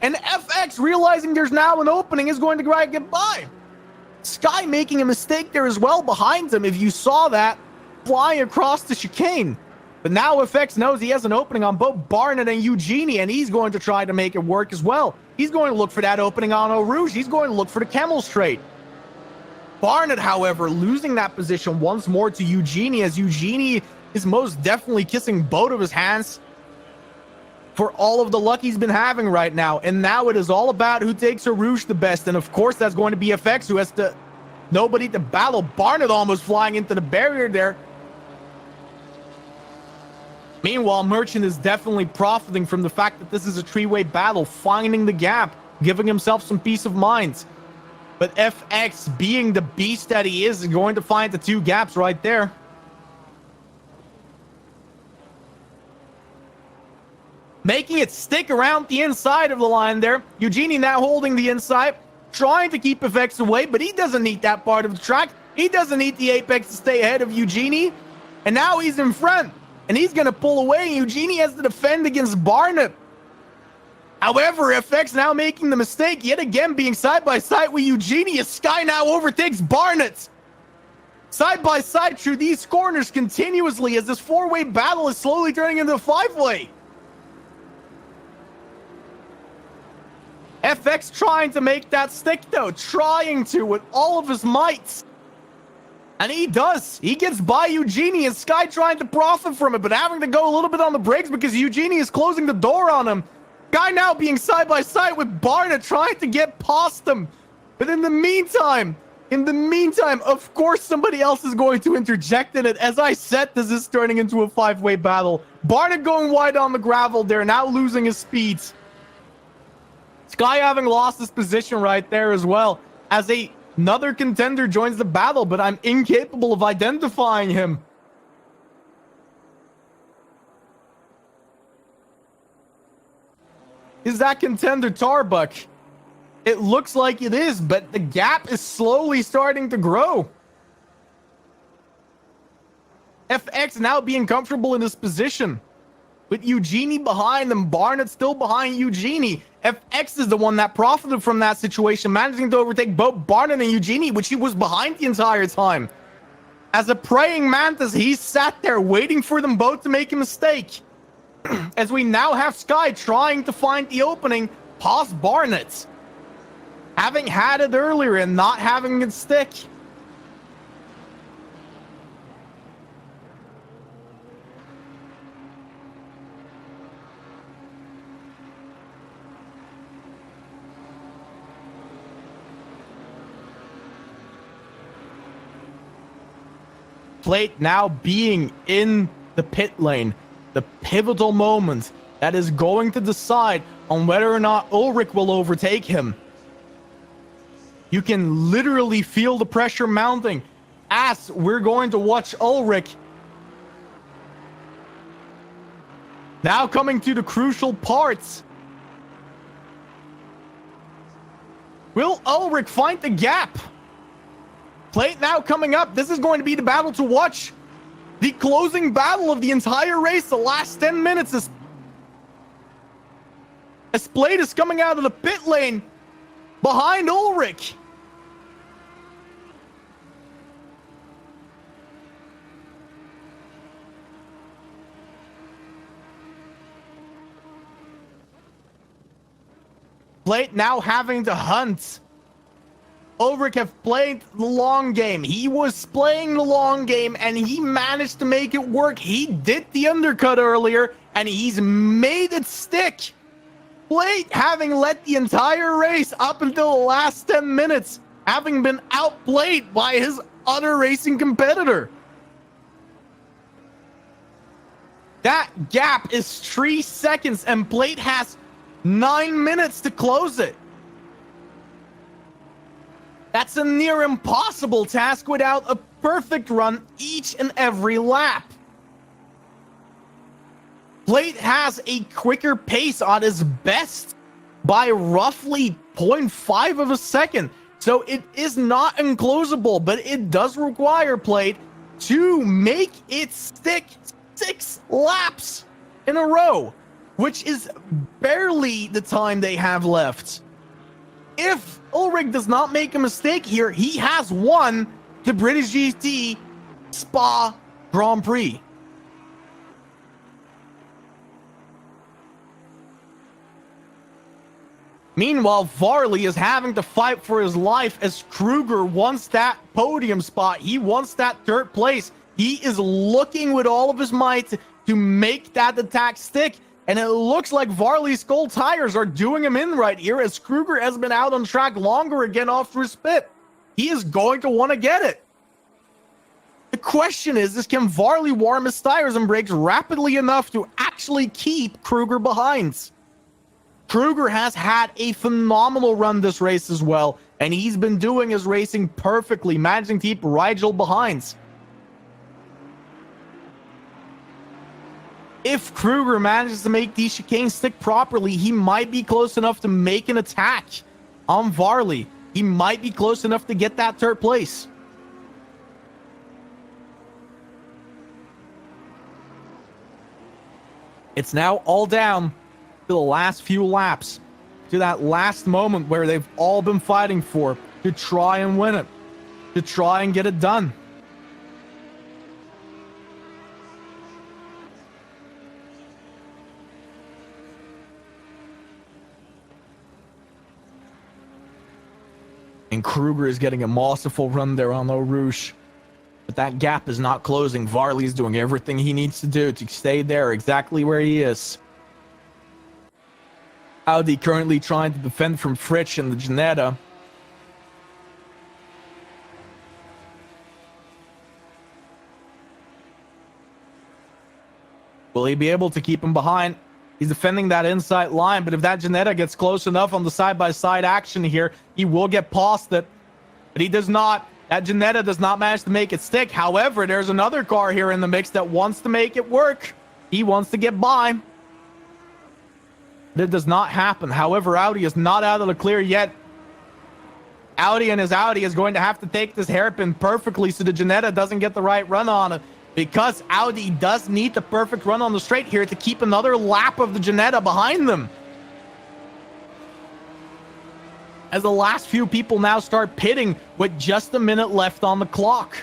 And FX, realizing there's now an opening, is going to try to get by. Sky making a mistake there as well behind him, if you saw that, flying across the chicane. But now FX knows he has an opening on both Barnett and Eugenie, and he's going to try to make it work as well. He's going to look for that opening on Eau Rouge. He's going to look for the Camel Straight. Barnett, however, losing that position once more to Eugenie, as Eugenie is most definitely kissing both of his hands for all of the luck he's been having right now. And now it is all about who takes a Rouge the best. And of course, that's going to be FX, who has nobody to battle. Barnett almost flying into the barrier there. Meanwhile, Merchant is definitely profiting from the fact that this is a three-way battle, finding the gap, giving himself some peace of mind. But FX, being the beast that he is going to find the two gaps right there. Making it stick around the inside of the line there. Eugenie now holding the inside, trying to keep FX away, but he doesn't need that part of the track. He doesn't need the apex to stay ahead of Eugenie. And now he's in front, and he's going to pull away. Eugenie has to defend against Barnett. However, FX now making the mistake, yet again being side by side with Eugenie, as Sky now overtakes Barnett. Side by side through these corners continuously, as this four-way battle is slowly turning into a five-way. FX trying to make that stick, though, trying to with all of his might. And he does. He gets by Eugenie, and Sky trying to profit from it, but having to go a little bit on the brakes because Eugenie is closing the door on him. Guy now being side by side with Barnett, trying to get past him. But in the meantime, of course, somebody else is going to interject in it. As I said, this is turning into a five-way battle. Barnett going wide on the gravel there, now losing his speed. Sky having lost his position right there as well, as another contender joins the battle, but I'm incapable of identifying him. Is that contender Tarbuck? It looks like it is, but the gap is slowly starting to grow. FX now being comfortable in his position, with Eugenie behind him, Barnett still behind Eugenie. FX is the one that profited from that situation, managing to overtake both Barnett and Eugenie, which he was behind the entire time. As a praying mantis, he sat there waiting for them both to make a mistake. As we now have Sky trying to find the opening past Barnett, having had it earlier and not having it stick. Plate now being in the pit lane, the pivotal moment that is going to decide on whether or not Ulrich will overtake him. You can literally feel the pressure mounting as we're going to watch Ulrich now coming to the crucial parts. Will Ulrich find the gap? Plate now coming up. This is going to be the battle to watch. The closing battle of the entire race, the last 10 minutes. As Plate is coming out of the pit lane behind Ulrich. Plate now having to hunt. Ulrich have played the long game. He was playing the long game, and he managed to make it work. He did the undercut earlier, and he's made it stick. Plate having led the entire race up until the last 10 minutes, having been outplayed by his other racing competitor. That gap is 3 seconds, and Plate has 9 minutes to close it. That's a near impossible task without a perfect run each and every lap. Plate has a quicker pace on his best by roughly 0.5 of a second. So it is not unclosable, but it does require Plate to make it stick 6 laps in a row, which is barely the time they have left. If Ulrich does not make a mistake here, he has won the British GT Spa Grand Prix. Meanwhile, Varley is having to fight for his life as Kruger wants that podium spot. He wants that third place. He is looking with all of his might to make that attack stick. And it looks like Varley's Skull tires are doing him in right here as Kruger has been out on track longer again after his pit. He is going to want to get it. The question is can Varley warm his tires and brakes rapidly enough to actually keep Kruger behind? Kruger has had a phenomenal run this race as well, and he's been doing his racing perfectly, managing to keep Rigel behind. If Kruger manages to make these chicanes stick properly, he might be close enough to make an attack on Varley. He might be close enough to get that third place. It's now all down to the last few laps, to that last moment where they've all been fighting for, to try and win it, to try and get it done. And Kruger is getting a masterful run there on Eau Rouge. But that gap is not closing. Varley's doing everything he needs to do to stay there exactly where he is. Audi currently trying to defend from Fritsch and the Ginetta. Will he be able to keep him behind? He's defending that inside line, but if that Ginetta gets close enough on the side-by-side action here, he will get past it. But he does not. That Ginetta does not manage to make it stick. However, there's another car here in the mix that wants to make it work. He wants to get by. That does not happen. However, Audi is not out of the clear yet. Audi and his Audi is going to have to take this hairpin perfectly so the Ginetta doesn't get the right run on it. Because Audi does need the perfect run on the straight here to keep another lap of the Ginetta behind them. As the last few people now start pitting with just a minute left on the clock.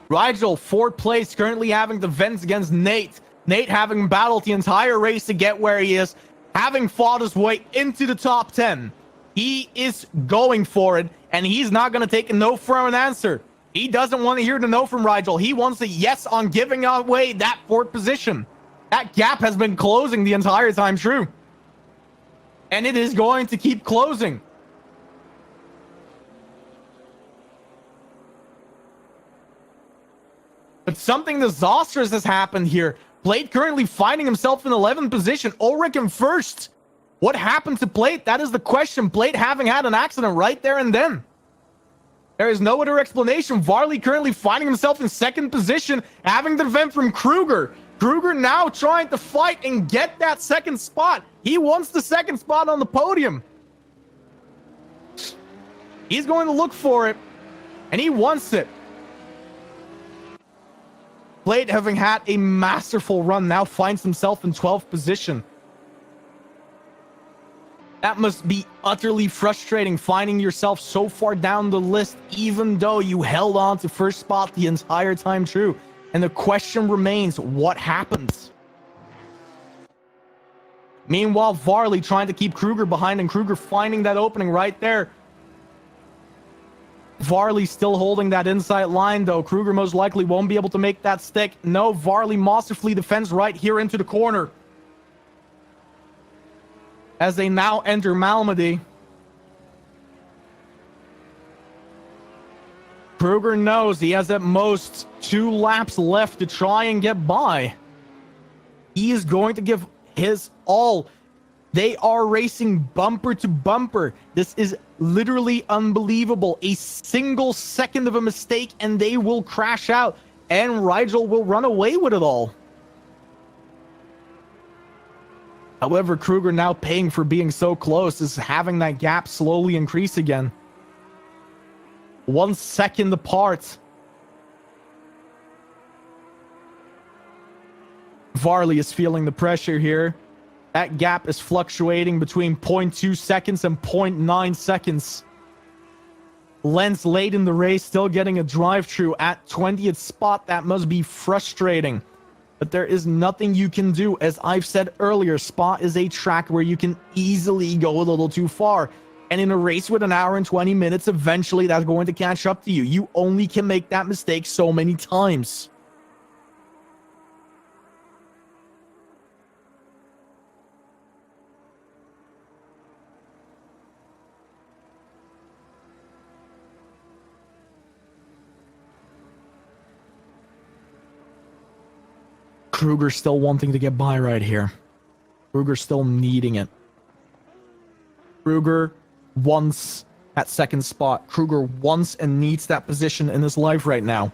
Rigel, fourth place, currently having to vent against Nate. Nate having battled the entire race to get where he is, having fought his way into the top 10. He is going for it, and he's not going to take a no for an answer. He doesn't want to hear the no from Rigel. He wants a yes on giving away that fourth position. That gap has been closing the entire time through. And it is going to keep closing. But something disastrous has happened here. Plate currently finding himself in 11th position. Ulrich in first. What happened to Plate? That is the question. Plate having had an accident right there and then. There is no other explanation. Varley currently finding himself in second position, having to defend from Kruger. Kruger now trying to fight and get that second spot. He wants the second spot on the podium. He's going to look for it, and he wants it. Plate, having had a masterful run, now finds himself in 12th position. That must be utterly frustrating, finding yourself so far down the list, even though you held on to first spot the entire time through. And the question remains, what happens? Meanwhile, Varley trying to keep Kruger behind, and Kruger finding that opening right there. Varley still holding that inside line, though. Kruger most likely won't be able to make that stick. No, Varley masterfully defends right here into the corner. As they now enter Malmedy. Kruger knows he has at most 2 laps left to try and get by. He is going to give his all. They are racing bumper to bumper. This is literally unbelievable. A single second of a mistake and they will crash out, and Rigel will run away with it all. However, Kruger, now paying for being so close, is having that gap slowly increase again. 1 second apart. Varley is feeling the pressure here. That gap is fluctuating between 0.2 seconds and 0.9 seconds. Lenz late in the race, still getting a drive-through at 20th spot. That must be frustrating. But there is nothing you can do. As I've said earlier, Spa is a track where you can easily go a little too far. And in a race with an hour and 20 minutes, eventually that's going to catch up to you. You only can make that mistake so many times. Kruger still wanting to get by right here. Kruger still needing it. Kruger wants that second spot. Kruger wants and needs that position in his life right now.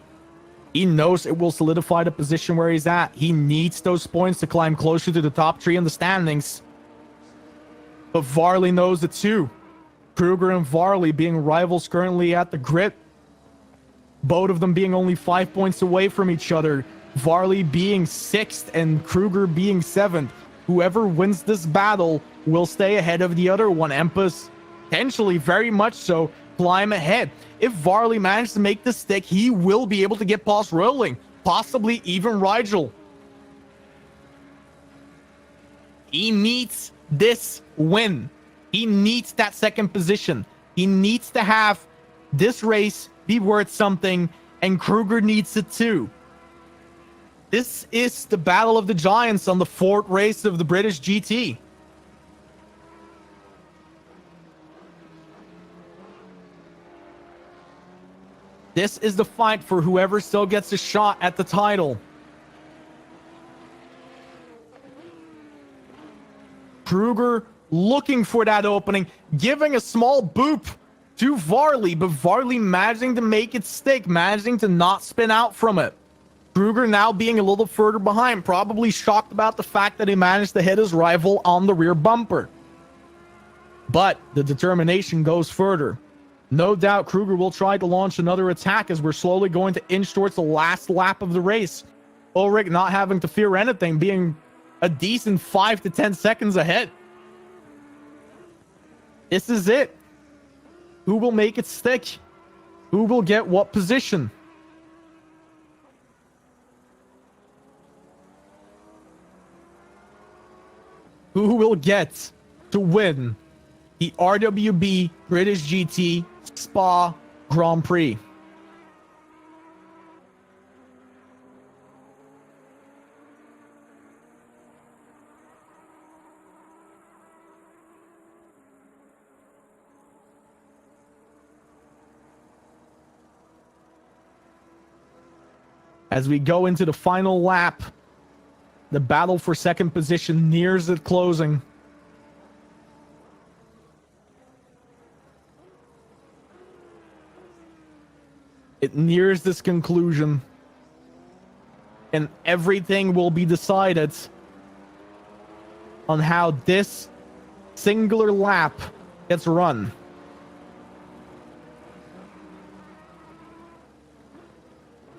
He knows it will solidify the position where he's at. He needs those points to climb closer to the top three in the standings. But Varley knows it too. Kruger and Varley being rivals currently at the grid. Both of them being only 5 points away from each other. Varley being 6th and Kruger being 7th. Whoever wins this battle will stay ahead of the other one. Empus, potentially very much so, climb ahead. If Varley manages to make the stick, he will be able to get past Rolling, possibly even Rigel. He needs this win. He needs that second position. He needs to have this race be worth something, and Kruger needs it too. This is the Battle of the Giants on the 4th race of the British GT. This is the fight for whoever still gets a shot at the title. Kruger looking for that opening, giving a small boop to Varley, but Varley managing to make it stick, managing to not spin out from it. Kruger now being a little further behind, probably shocked about the fact that he managed to hit his rival on the rear bumper. But the determination goes further. No doubt Kruger will try to launch another attack as we're slowly going to inch towards the last lap of the race. Ulrich not having to fear anything, being a decent 5 to 10 seconds ahead. This is it. Who will make it stick? Who will get what position? Who will get to win the RWB British GT Spa Grand Prix? As we go into the final lap, the battle for second position nears its closing. It nears this conclusion. And everything will be decided on how this singular lap gets run.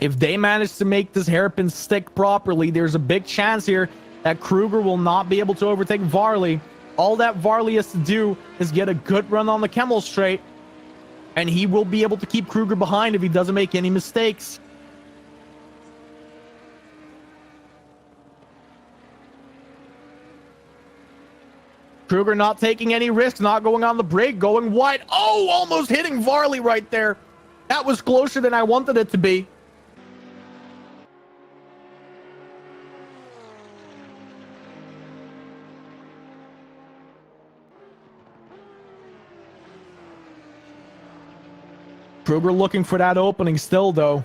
If they manage to make this hairpin stick properly, there's a big chance here that Kruger will not be able to overtake Varley. All that Varley has to do is get a good run on the Camel Straight, and he will be able to keep Kruger behind if he doesn't make any mistakes. Kruger not taking any risks, not going on the brake, going wide. Oh, almost hitting Varley right there. That was closer than I wanted it to be. Kruger looking for that opening still, though.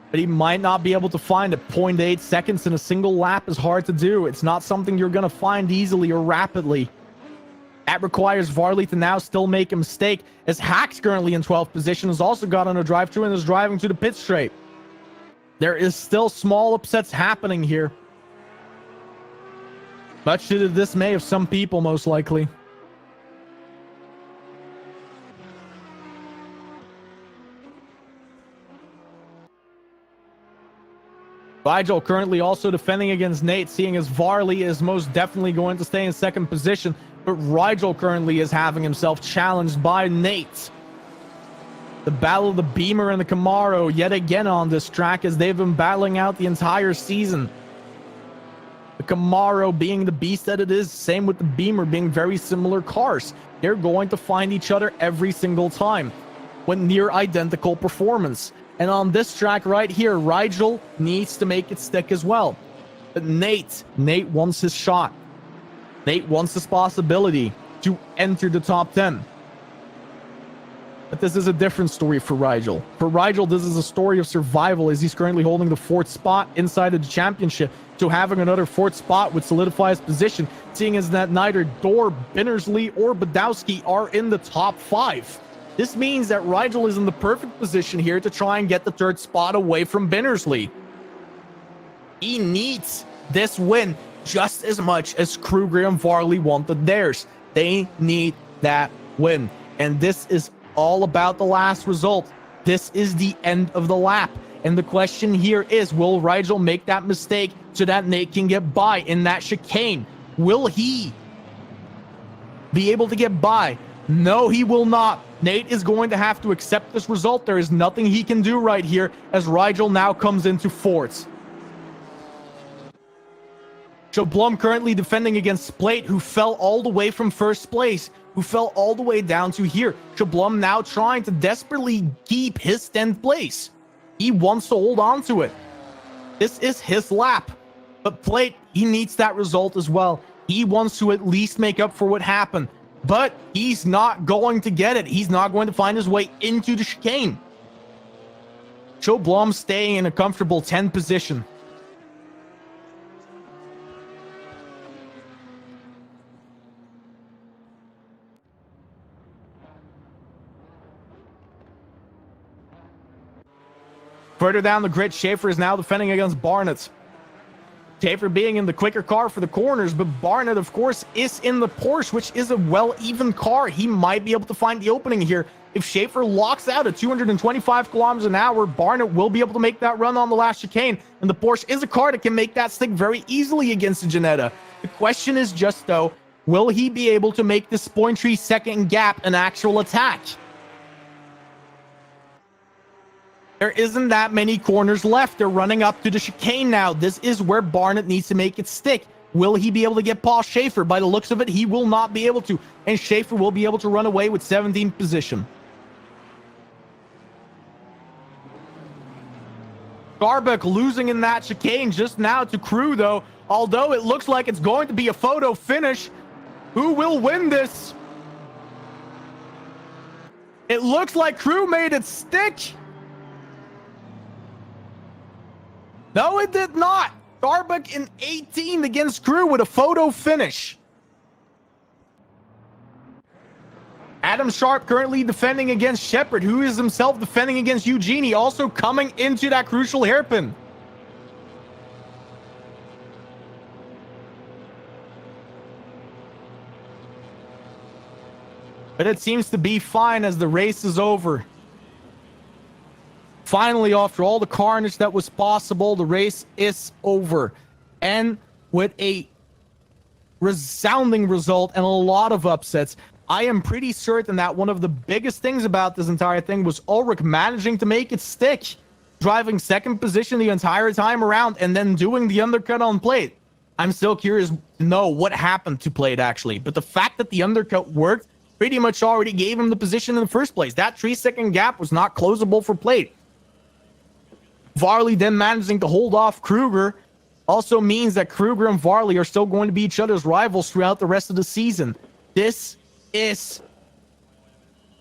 But he might not be able to find it. 0.8 seconds in a single lap is hard to do. It's not something you're going to find easily or rapidly. That requires Varley to now still make a mistake, as Hack's currently in 12th position, has also got on a drive-thru and is driving to the pit straight. There is still small upsets happening here. Much to the dismay of some people, most likely. Rigel currently also defending against Nate, seeing as Varley is most definitely going to stay in second position, but Rigel currently is having himself challenged by Nate. The battle of the Beamer and the Camaro yet again on this track, as they've been battling out the entire season. The Camaro being the beast that it is, same with the Beamer being very similar cars. They're going to find each other every single time with near identical performance. And on this track right here, Rigel needs to make it stick as well. But Nate wants his shot. Nate wants this possibility to enter the top 10. But this is a different story for Rigel. For Rigel, this is a story of survival, as he's currently holding the 4th spot inside of the championship. So having another 4th spot would solidify his position, seeing as that neither Dorr, Binnersley, or Badowski are in the top 5. This means that Rigel is in the perfect position here to try and get the 3rd spot away from Binnersley. He needs this win just as much as Kruger and Varley wanted theirs. They need that win. And this is all about the last result. This is the end of the lap. And the question here is, will Rigel make that mistake so that Nate can get by in that chicane? Will he be able to get by? No, he will not. Nate is going to have to accept this result. There is nothing he can do right here, as Rigel now comes into 4th. Blum currently defending against Splate, who fell all the way from 1st place, who fell all the way down to here. Blum now trying to desperately keep his 10th place. He wants to hold on to it. This is his lap. But Plate, he needs that result as well. He wants to at least make up for what happened. But he's not going to get it. He's not going to find his way into the chicane. Blum staying in a comfortable 10th position. Further down the grid, Schaefer is now defending against Barnett. Schaefer being in the quicker car for the corners, but Barnett, of course, is in the Porsche, which is a well-even car. He might be able to find the opening here. If Schaefer locks out at 225 kilometers an hour, Barnett will be able to make that run on the last chicane, and the Porsche is a car that can make that stick very easily against the Ginetta. The question is just, though, will he be able to make this 0.3 second gap an actual attack? There isn't that many corners left. They're running up to the chicane now. This is where Barnett needs to make it stick. Will he be able to get past Schaefer? By the looks of it, he will not be able to. And Schaefer will be able to run away with 17th position. Garbuck losing in that chicane just now to Crew, though. Although it looks like it's going to be a photo finish. Who will win this? It looks like Crew made it stick. No, it did not. Garbuck in 18th against Crew with a photo finish. Adam Sharp currently defending against Shepard, who is himself defending against Eugenie, also coming into that crucial hairpin. But it seems to be fine as the race is over. Finally, after all the carnage that was possible, the race is over. And with a resounding result and a lot of upsets, I am pretty certain that one of the biggest things about this entire thing was Ulrich managing to make it stick. Driving 2nd position the entire time around and then doing the undercut on Plate. I'm still curious to know what happened to Plate, actually. But the fact that the undercut worked pretty much already gave him the position in the first place. That 3-second gap was not closable for Plate. Varley then managing to hold off Kruger also means that Kruger and Varley are still going to be each other's rivals throughout the rest of the season. This is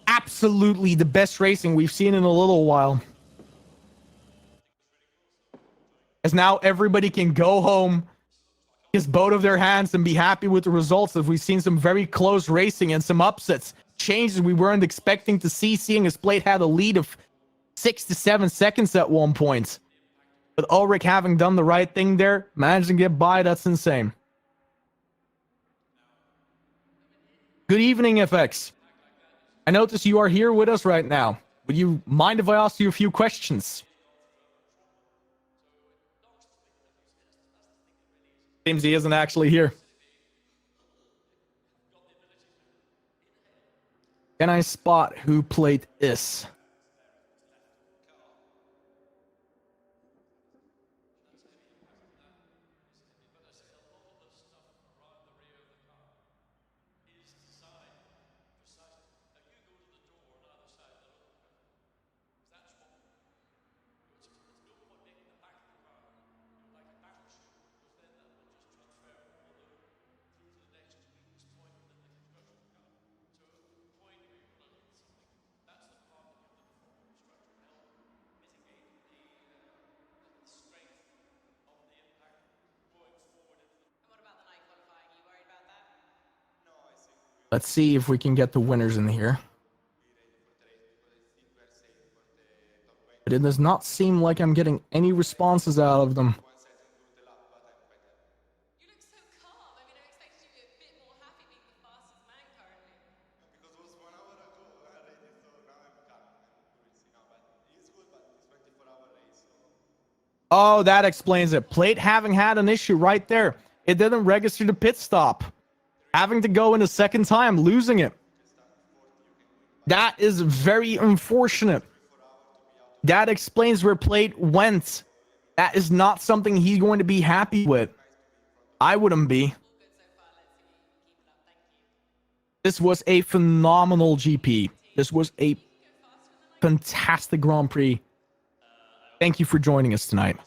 absolutely the best racing we've seen in a little while. As now everybody can go home, kiss both of their hands, and be happy with the results, as we've seen some very close racing and some upsets. Changes we weren't expecting to see, seeing as Plate had a lead of 6 to 7 seconds at one point. But Ulrich having done the right thing there, managing to get by, that's insane. Good evening, FX. I notice you are here with us right now. Would you mind if I ask you a few questions? Seems he isn't actually here. Can I spot who plate is? Let's see if we can get the winners in here. But it does not seem like I'm getting any responses out of them. You look so calm. I mean, I expected you to be a bit more happy being the fastest man currently. Because it was 1 hour ago already, so now I'm calm. And we will see now. But it's good, but it's 24-hour race. So. Oh, that explains it. Plate having had an issue right there. It didn't register the pit stop. Having to go in a second time, losing it. That is very unfortunate. That explains where Plate went. That is not something he's going to be happy with. I wouldn't be. All good so far. Let's see. Keep it up. Thank you. This was a phenomenal GP. This was a fantastic Grand Prix. Thank you for joining us tonight.